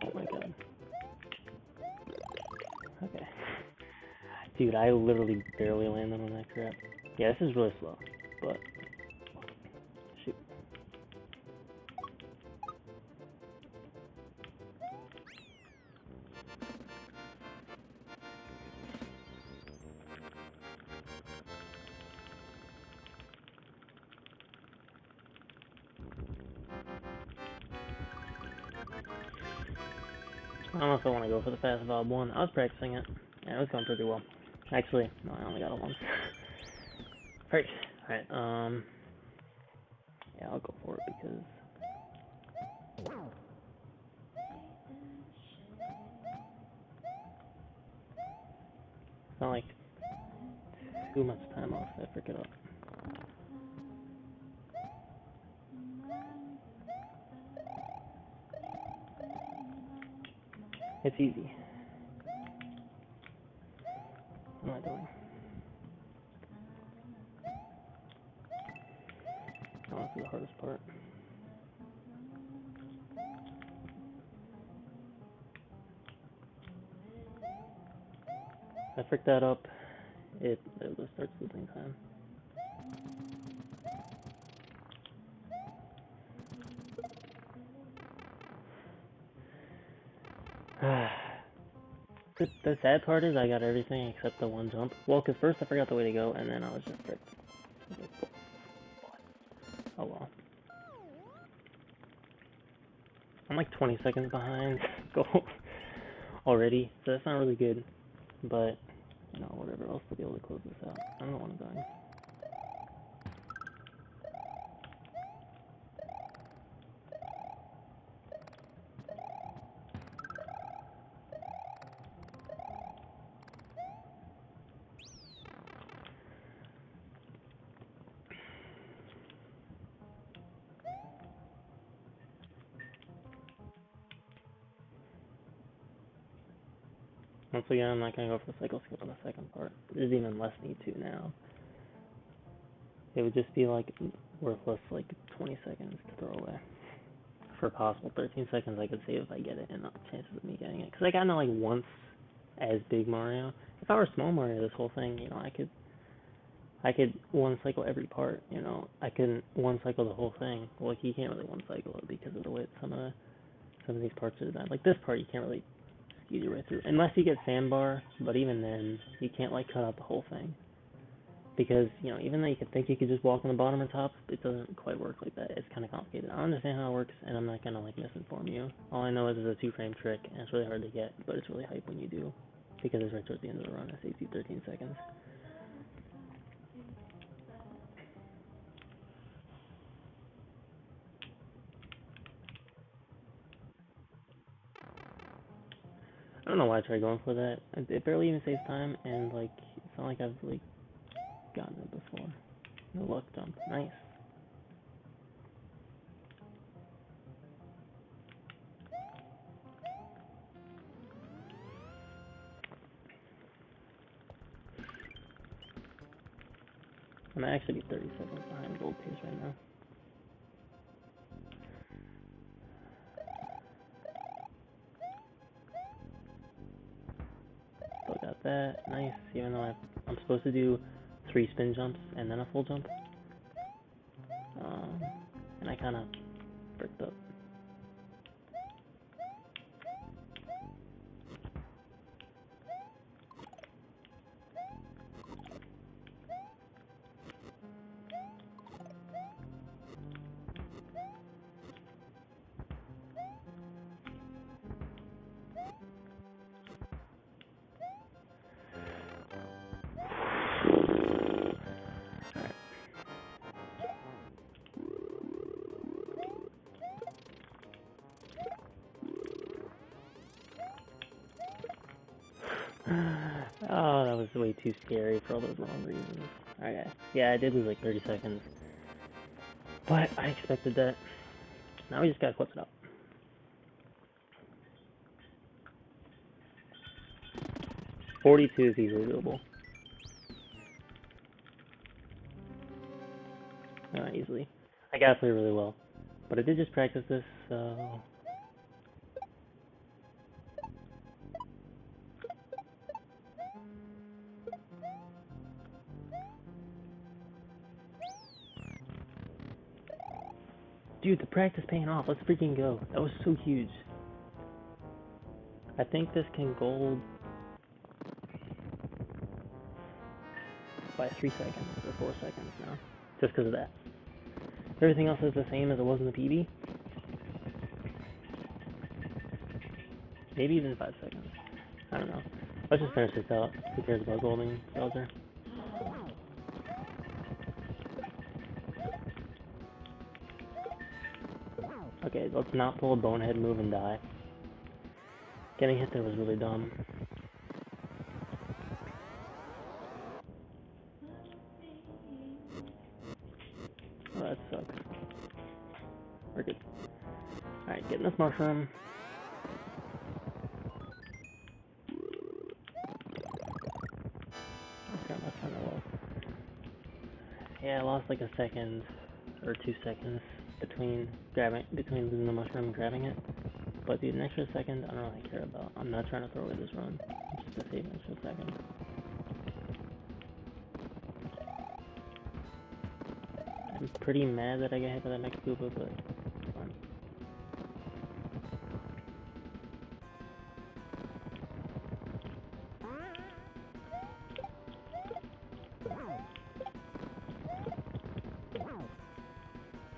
[SPEAKER 1] Oh my god. Okay. Dude, I literally barely landed on that crap. Yeah, this is really slow, but shoot. I don't know if I want to go for the fast Valve 1. I was practicing it. Yeah, it was going pretty well. Actually, no, I only got it once. Alright, yeah, I'll go for it because it's not like too much time off if I frick it up. It's easy. What am I doing? Oh, this is the hardest part. If I frick that up, it just starts losing time. The sad part is I got everything except the 1 jump. Well, because first I forgot the way to go, and then I was just fricked. Oh well. I'm like 20 seconds behind goal already, so that's not really good. But, you know, whatever else to be able to close this out. I don't know what I'm doing. Once again, I'm not going to go for the cycle skip on the second part. There's even less need to now. It would just be like worthless like 20 seconds to throw away. For possible 13 seconds I could save if I get it, and not chances of me getting it. Because I got into like once as Big Mario. If I were Small Mario, this whole thing, you know, I could 1 cycle every part, you know. I couldn't 1 cycle the whole thing. Well, like, you can't really 1 cycle it because of the way some of these parts are designed. Like this part, you can't really skew your way through. Unless you get sandbar, but even then, you can't like cut out the whole thing. Because, you know, even though you could think you could just walk on the bottom or top, it doesn't quite work like that. It's kind of complicated. I don't understand how it works, and I'm not going to, like, misinform you. All I know is it's a 2-frame trick, and it's really hard to get, but it's really hype when you do. Because it's right towards the end of the run. It saves you 13 seconds. I don't know why I tried going for that. It barely even saves time, and, like, it's not like I've, like, gotten it before. No luck jump. Nice. I might actually be 30 seconds behind gold pace right now. Still got that. Nice. Even though I'm supposed to do 3 spin jumps and then a full jump. And I kind of bricked up. Oh, that was way too scary for all those wrong reasons. Okay. Yeah, I did lose like 30 seconds. But I expected that. Now we just gotta close it up. $42 is easily doable. Not easily. I gotta play really well. But I did just practice this, so... Dude, the practice paying off. Let's freaking go. That was so huge. I think this can gold by 3 seconds or 4 seconds now. Just because of that. Everything else is the same as it was in the PB. Maybe even 5 seconds. I don't know. Let's just finish this out. Who cares about golding Soldier? Okay, let's not pull a bonehead move and die. Getting hit there was really dumb. Oh, that sucks. We're good. Alright, getting this mushroom. Okay, that's kind of low. Yeah, I lost like a second or 2 seconds between losing the mushroom and grabbing it. But dude, an extra second, I don't really care about. I'm not trying to throw away this run. Just to save an extra second. I'm pretty mad that I got hit by that next Koopa, but it's fine.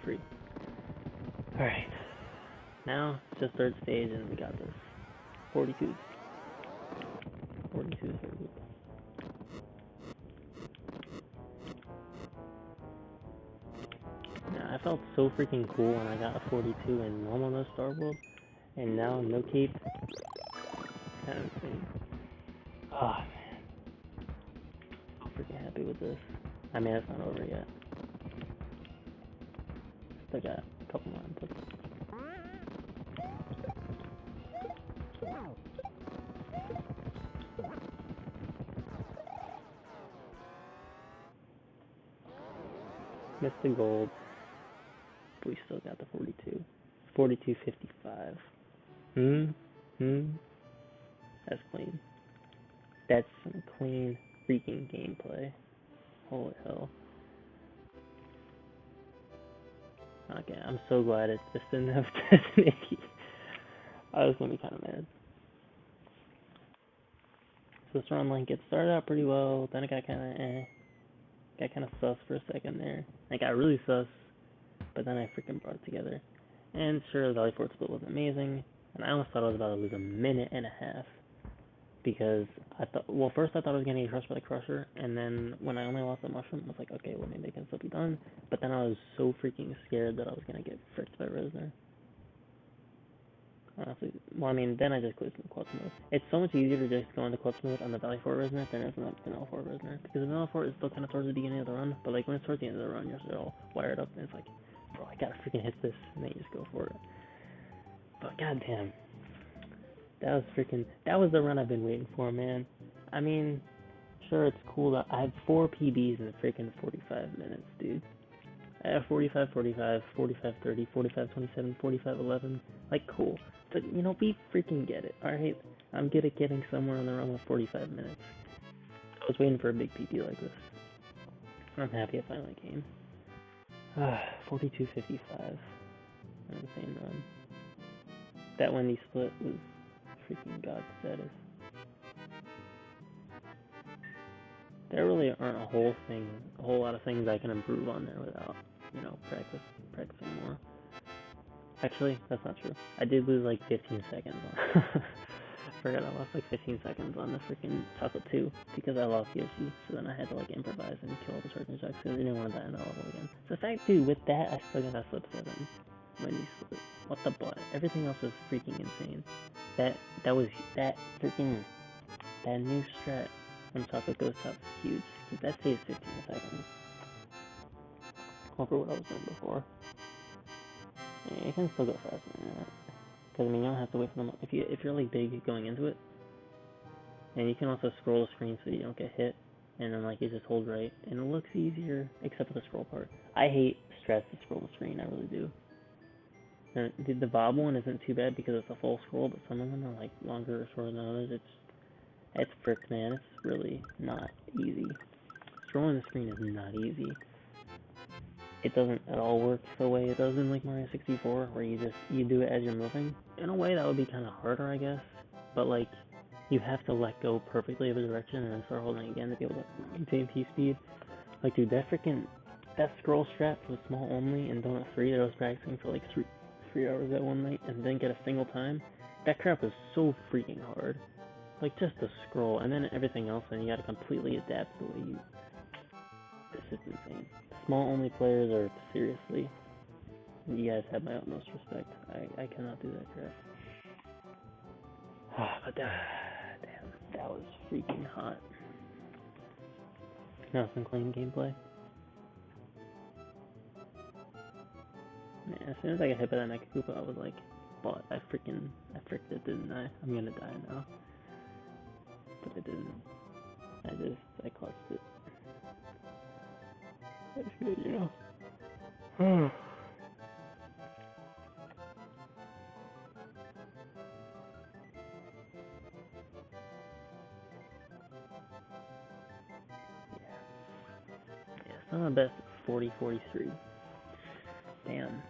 [SPEAKER 1] Free. Alright. Now, it's just third stage and we got this. 42. 42 is very good. Yeah, I felt so freaking cool when I got a 42 in normal no Star World, and now no cape. Kind of insane. Oh man, so freaking happy with this. I mean, it's not over yet. Still got a couple more inputs. Missed the gold, but we still got the 42. 42.55. That's clean. That's some clean freaking gameplay. Holy hell. Okay, I'm so glad it just didn't have Destiny. I was gonna be kind of mad. So this run, like, it started out pretty well, then it got kind of got kind of sus for a second there. I got really sus, but then I freaking brought it together. And sure, the Valley Fort split was amazing, and I almost thought I was about to lose a minute and a half. Because I thought, well, first I thought I was going to get crushed by the Crusher, and then when I only lost the Mushroom, I was like, okay, well, maybe it can still be done. But then I was so freaking scared that I was going to get fricked by Resner. Honestly, well, I mean, then I just quit in clutch mode. It's so much easier to just go into clutch mode on the Valley Fort Resner than it is on the Vanilla Fort Resner. Because the Vanilla Fort is still kind of towards the beginning of the run, but like when it's towards the end of the run, you're still all wired up, and it's like, bro, I gotta freaking hit this, and then you just go for it. But goddamn. That was the run I've been waiting for, man. I mean, sure, it's cool that I had 4 PBs in freaking 45 minutes, dude. I have 45, 45, 45, 30, 45, 27, 45, 11. Like, cool. But, you know, we freaking get it, alright? I'm good at getting somewhere on the run with 45 minutes. I was waiting for a big PB like this. I'm happy it finally came. 42.55. An insane run. That Wendy split was freaking god status. There really aren't a whole lot of things I can improve on there without, you know, practicing more. Actually, that's not true. I did lose like 15 seconds on I forgot I lost like 15 seconds on the freaking Taco 2 because I lost Yoshi, so then I had to like improvise and kill all the Charging Jacks because I didn't want to die on that level again. So fact too, with that I still got a slip 7 when you slip. What the butt? Everything else was freaking insane. That freaking That new strat on top of Ghost Top is huge. That saves 15 seconds. Over what I was doing before. Yeah, you can still go faster than that. Because I mean, you don't have to wait for them. If you're like big going into it, and you can also scroll the screen so you don't get hit, and then like you just hold right, and it looks easier except for the scroll part. I hate strats to scroll the screen. I really do. And the Bob one isn't too bad because it's a full scroll, but some of them are like longer or shorter than others. It's fricked, man. It's really not easy. Scrolling the screen is not easy. It doesn't at all work the way it does in like Mario 64, where you do it as you're moving. In a way, that would be kind of harder, I guess. But like, you have to let go perfectly of the direction and then start holding again to be able to maintain P-speed. Like, dude, that scroll strat for the small only in Donut 3 that I was practicing for like 3 hours that one night and didn't get a single time. That crap was so freaking hard. Like, just the scroll, and then everything else, and you gotta completely adapt the way you... This is insane. Small only players are, seriously, you guys have my utmost respect. I cannot do that crap. But damn, that was freaking hot. Now some clean gameplay. Man, as soon as I got hit by that Mecha Koopa, I was like, but I fricked it, didn't I? I'm gonna die now. But I didn't. I clutched it. That's good, you know. Yeah, some of the best 40-43. Damn.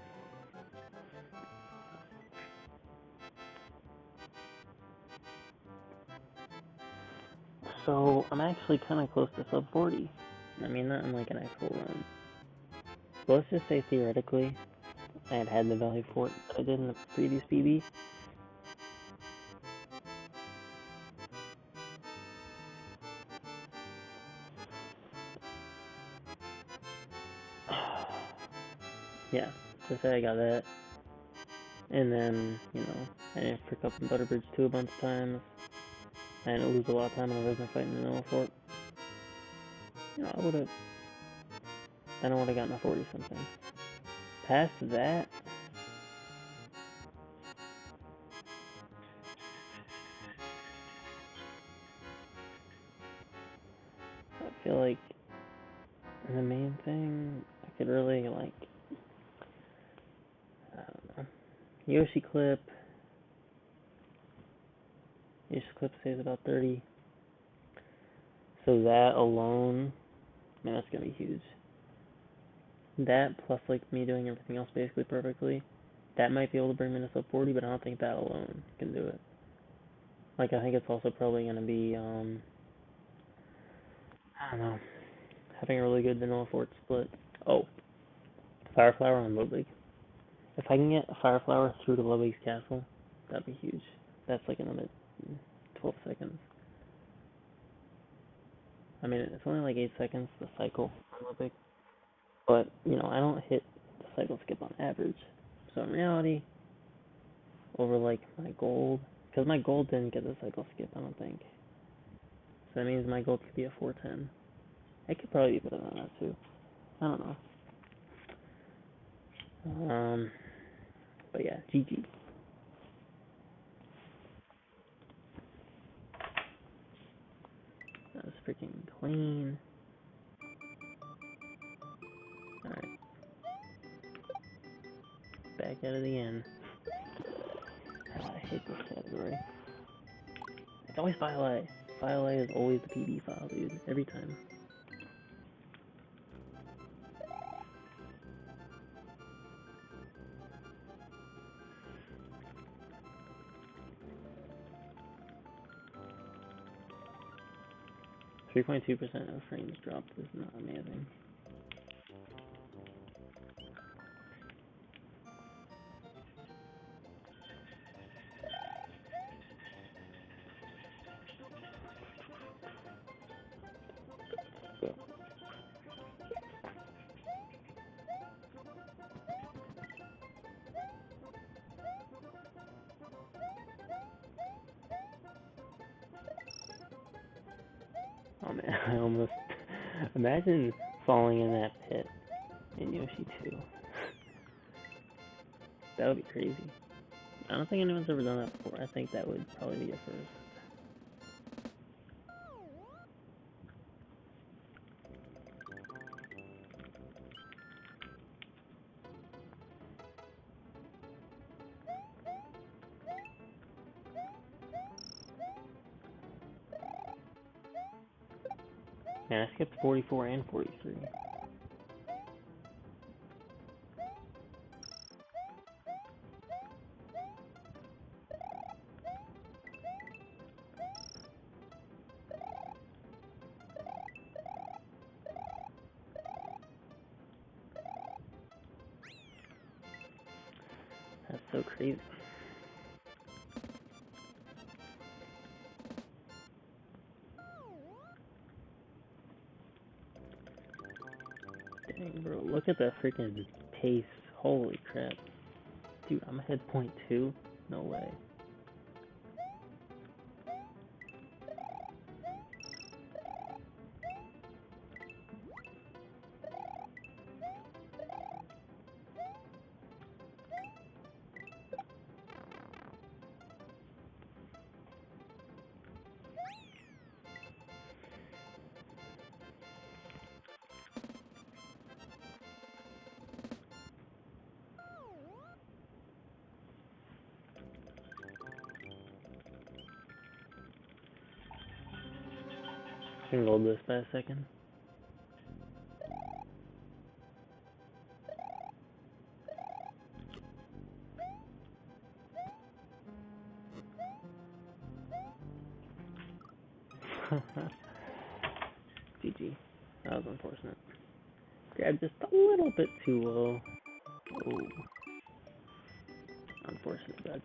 [SPEAKER 1] So, I'm actually kind of close to sub 40. I mean, not in like an actual run. But let's just say theoretically, I had the value for it that I did in the previous PB. Yeah, just say I got that. And then, you know, I didn't frick up in Butterbridge 2 a bunch of times. I didn't lose a lot of time on the Resident fight in the Noah Fort. You know, then I would've gotten a 40 something. Past that, I feel like the main thing, I could really, like, I don't know, Yoshi Clip saves about 30. So that alone, man, that's gonna be huge. That plus like me doing everything else basically perfectly, that might be able to bring me to sub 40, but I don't think that alone can do it. Like, I think it's also probably gonna be, I don't know, having a really good vanilla fort split. Oh, Fire Flower on Ludwig. If I can get a Fire Flower through to Ludwig's castle, that'd be huge. That's like another 12 seconds. I mean, it's only like 8 seconds to cycle on Ludwig. But, you know, I don't hit the cycle skip on average. So in reality, over like my gold, because my gold didn't get the cycle skip, I don't think. So that means my gold could be a 410. It could probably be better than that too. I don't know. But yeah, GG. That was freaking clean. Alright. Back at it again. I hate this category. It's always File A. File A is always the PB file, dude. Every time. .2% of frames dropped is not amazing. Oh man, I almost imagine falling in that pit in Yoshi 2. That would be crazy. I don't think anyone's ever done that before. I think that would probably be a first. Man, I skipped 44 and 43. That's so crazy. Dang, bro, look at that freaking pace. Holy crap. Dude, I'm ahead 0.2? No way. I can hold this by a second. GG. That was unfortunate. Grabbed just a little bit too low. Oh. Unfortunate, bud.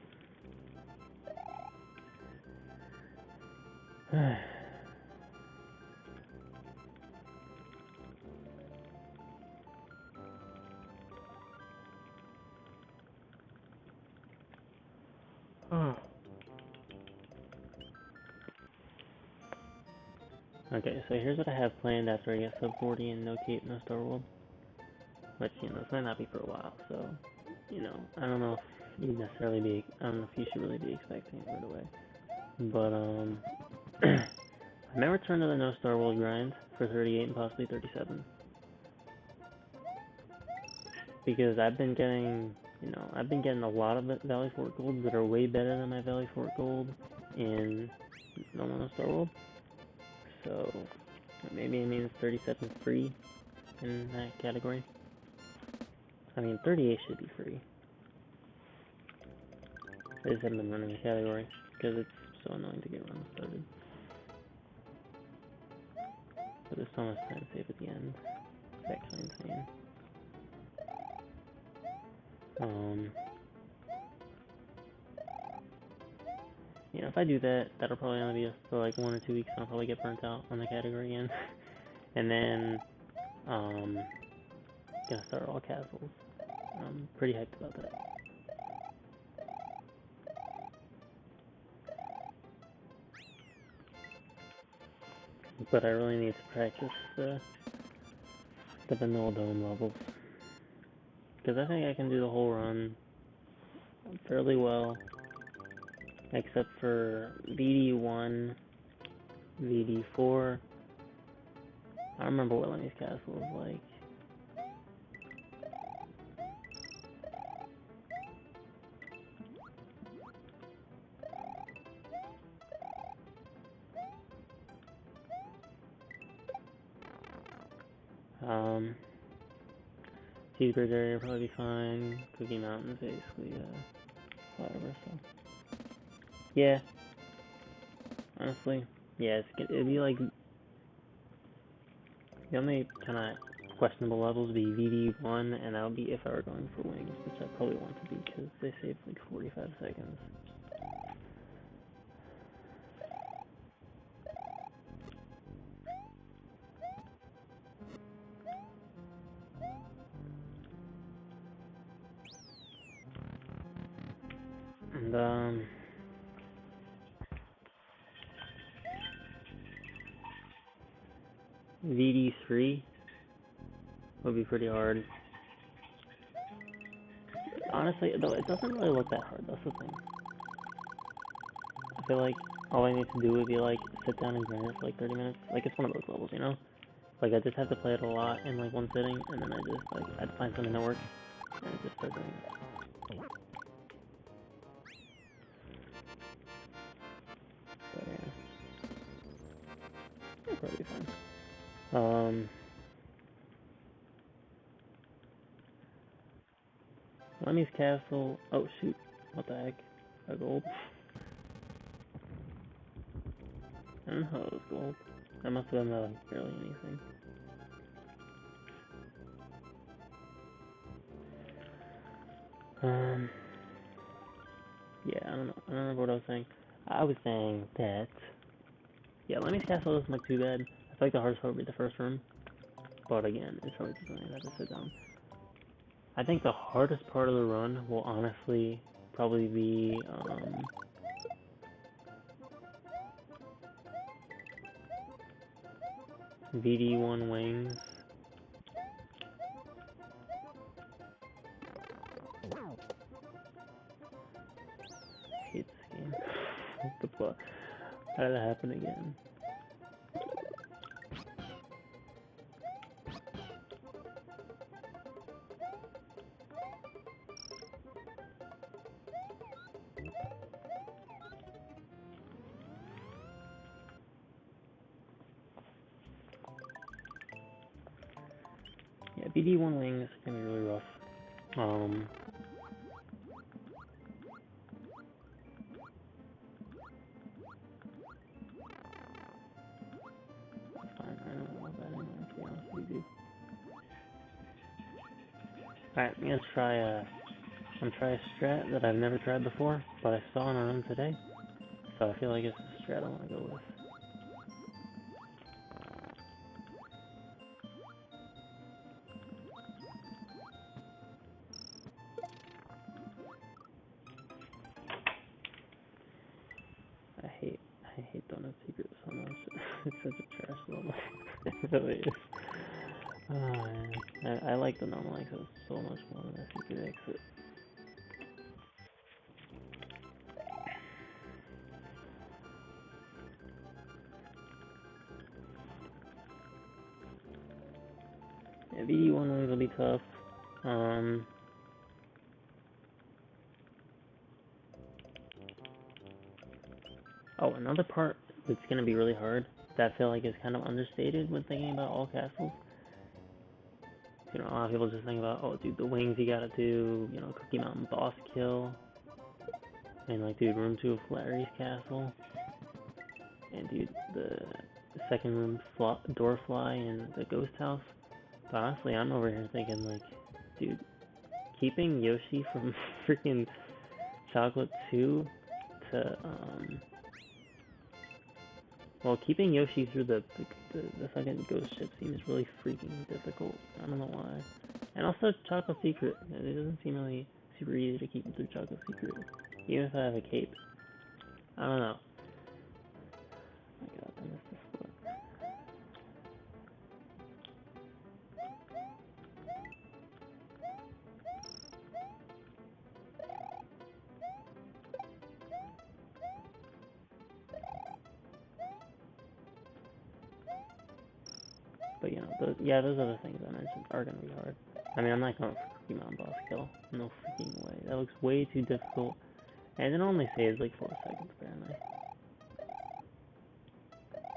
[SPEAKER 1] Okay, so here's what I have planned after I get sub 40 and no Kate, no Star World. Which, you know, this might not be for a while, so, you know, I don't know if you'd necessarily be, I don't know if you should really be expecting it right away. But, I may return to the no Star World grind for 38 and possibly 37. Because I've been getting, you know, I've been getting a lot of Valley Fort Gold that are way better than my Valley Fort Gold in normal no Star World. So, maybe it means 37 free in that category. I mean, 38 should be free. I just haven't been running the category because it's so annoying to get runs started. But there's so much time save at the end. It's actually insane. You know, if I do that, that'll probably only be for like 1 or 2 weeks, and I'll probably get burnt out on the category again. And then, gonna start all castles. I'm pretty hyped about that. But I really need to practice the vanilla dome levels. Because I think I can do the whole run fairly well. Except for VD1, VD4. I don't remember what Lemmy's Castle was like. Cheeseburger area will probably be fine. Cookie Mountain's basically whatever, so. Yeah. Honestly, yeah, it'd be like the only kind of questionable levels would be VD1, and that would be if I were going for wings, which I probably want to be because they save like 45 seconds. And VD3 would be pretty hard. Honestly, though, it doesn't really look that hard. That's the thing. I feel like all I need to do would be like sit down and grind it for like 30 minutes. Like it's one of those levels, you know? Like I just have to play it a lot in like one sitting, and then I just like I'd find something that works, and I just start doing it. But yeah, it'll probably be fine. Lemmy's Castle. Oh shoot! What the heck? A gold? I don't know how it was gold. That must have been like barely anything. Yeah, I don't know. I don't remember what I was saying. I was saying that. Yeah, Lemmy's Castle isn't like too bad. I feel like the hardest part would be the first room. But again, it's probably just something I have to sit down. I think the hardest part of the run will honestly probably be VD1 wings. I hate this game. What the fuck? How did that happen again? Yeah, VD1 wings can be really rough. That's fine. I don't know that anymore, to be honest with you. Alright, I'm gonna try a strat that I've never tried before, but I saw on a run today. So I feel like it's the strat I wanna go with. I hate Donut Secret so much. It's such a trash level. It really is. Oh, man. I like the normal exit so much more than the secret exit. Yeah, VD1 wings will be tough. Oh, another part that's gonna be really hard that I feel like is kind of understated when thinking about all castles. You know, a lot of people just think about, oh, dude, the wings you gotta do, you know, Cookie Mountain boss kill, and like, dude, room 2 of Larry's castle, and dude, the second room door fly in the ghost house. But honestly, I'm over here thinking like, dude, keeping Yoshi from freaking Chocolate 2 to well, keeping Yoshi through the second ghost ship seems really freaking difficult. I don't know why. And also Chocolate Secret. It doesn't seem really super easy to keep him through Chocolate Secret, even if I have a cape. I don't know. Oh my god, I missed this spot. But you know, those other things I mentioned are gonna be hard. I mean, I'm not going for Cookie Mountain boss kill. No freaking way. That looks way too difficult. And it only saves like 4 seconds apparently.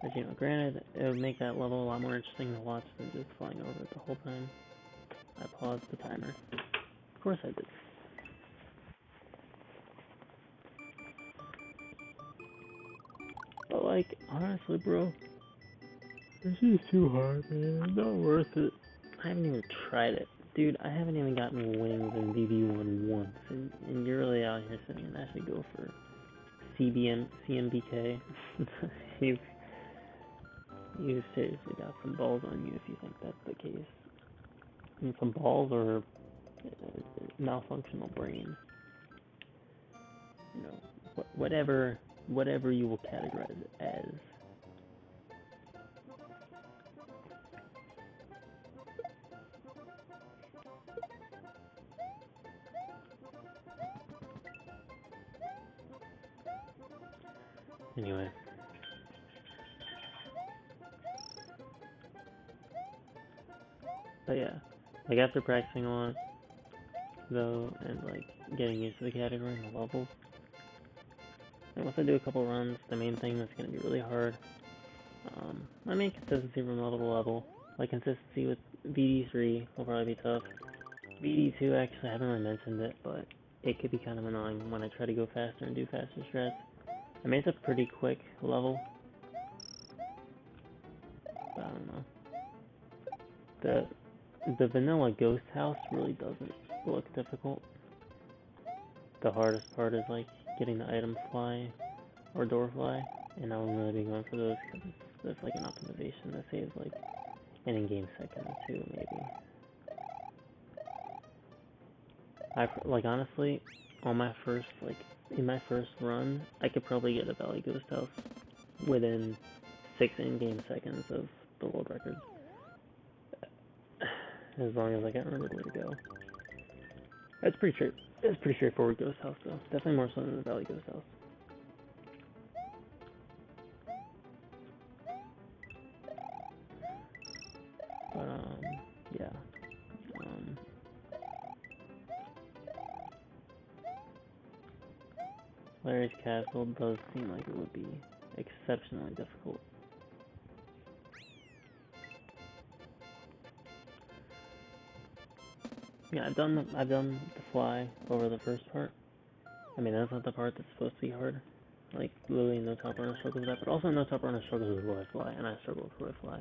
[SPEAKER 1] But you know, granted, it would make that level a lot more interesting to watch than just flying over it the whole time. I paused the timer. Of course I did. But like, honestly, bro, this is too hard, man. Not worth it. I haven't even tried it. Dude, I haven't even gotten wings in VV1 once, and you're really out here saying I should go for CMBK. you seriously got some balls on you if you think that's the case. I mean, some balls or malfunctional brain. You know, whatever you will categorize it as. Anyway. But yeah, like after practicing a lot, though, and like getting used to the category and the levels, and once I do a couple runs, the main thing that's going to be really hard, I mean consistency from level to level. Like consistency with VD3 will probably be tough. VD2, actually, I haven't really mentioned it, but it could be kind of annoying when I try to go faster and do faster strats. I mean, it's a pretty quick level, but I don't know. The vanilla ghost house really doesn't look difficult. The hardest part is like getting the item fly or door fly, and I won't really be going for those because there's like an optimization that saves like an in-game second or two maybe. Like honestly, on my first in my first run, I could probably get a Valley Ghost House within 6 in-game seconds of the world record. As long as I can remember where to go. It's pretty straightforward Ghost House though. Definitely more so than the Valley Ghost House. But yeah. Larry's Castle does seem like it would be exceptionally difficult. Yeah, I've done the fly over the first part. I mean, that's not the part that's supposed to be hard. Like, literally no top runner struggles with that, but also no top runner struggles with Roy Fly, and I struggle with Roy Fly.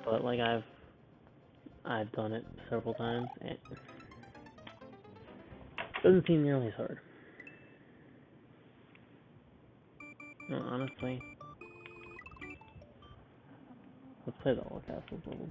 [SPEAKER 1] But like I've done it several times, and it doesn't seem nearly as hard. No, honestly, let's play the all castles level.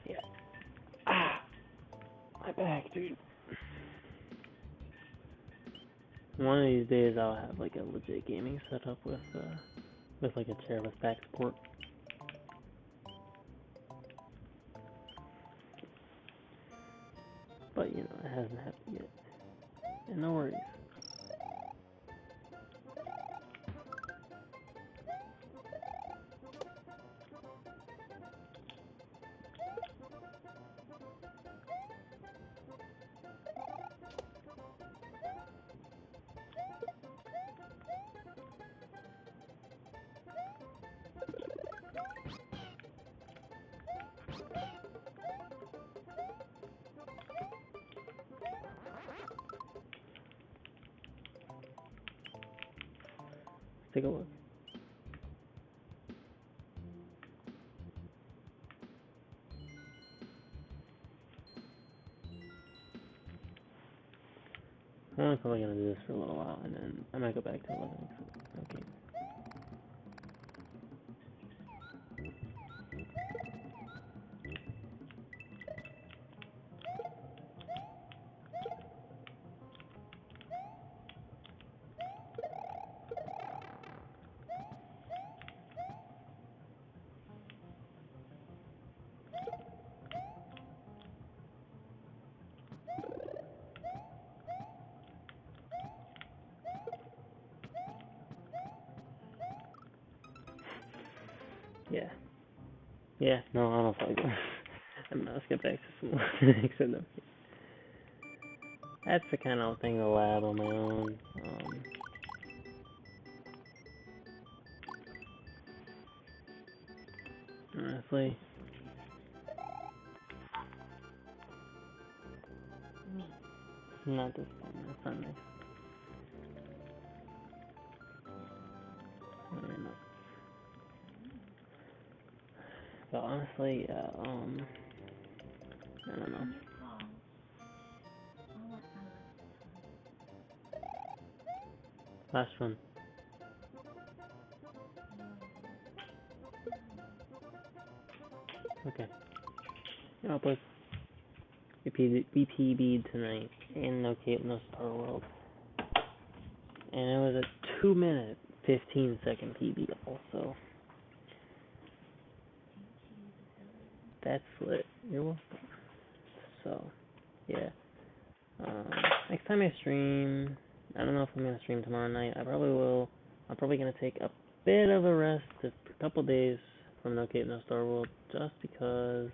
[SPEAKER 1] Yeah. My back, dude. One of these days I'll have like a legit gaming setup with like a chair with back support. But you know, it hasn't happened yet. And no worries. Take a look. I'm only probably gonna do this for a little while, and then I might go back to 11. Okay. Yeah. Yeah, no, I don't feel like it. Let's get back to some more. That's the kind of thing to lab on my own. Honestly. Not this time, that's not nice. So honestly, I don't know.
[SPEAKER 2] Can you pause? Oh, what
[SPEAKER 1] Last one. Okay. Oh, but BPB tonight in No Cape, No Star World. And it was a 2-minute, 15-second PB also. That's lit. You're welcome. So, yeah. Next time I stream, I don't know if I'm going to stream tomorrow night. I probably will. I'm probably going to take a bit of a rest, a couple days from No Cape, No Star World, just because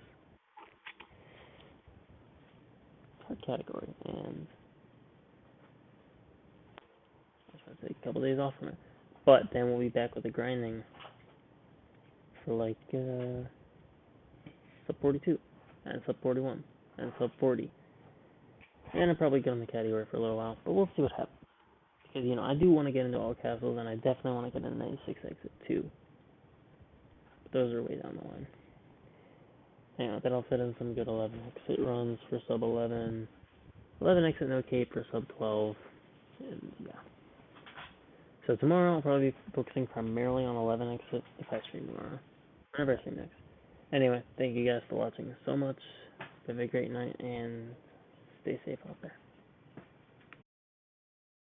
[SPEAKER 1] it's a category, and I just want to take a couple days off from it. But then we'll be back with the grinding for like sub 42 and sub 41 and sub 40. And I'll probably get on the category for a little while, but we'll see what happens. Because, you know, I do want to get into all castles, and I definitely want to get into 96 exit too. But those are way down the line. Anyway, then I'll fit in some good 11 exit runs for sub 11, 11 exit no cape for sub 12, and yeah. So tomorrow I'll probably be focusing primarily on 11 exit if I stream tomorrow. Whenever I stream next. Anyway, thank you guys for watching so much. Have a great night, and stay safe out there.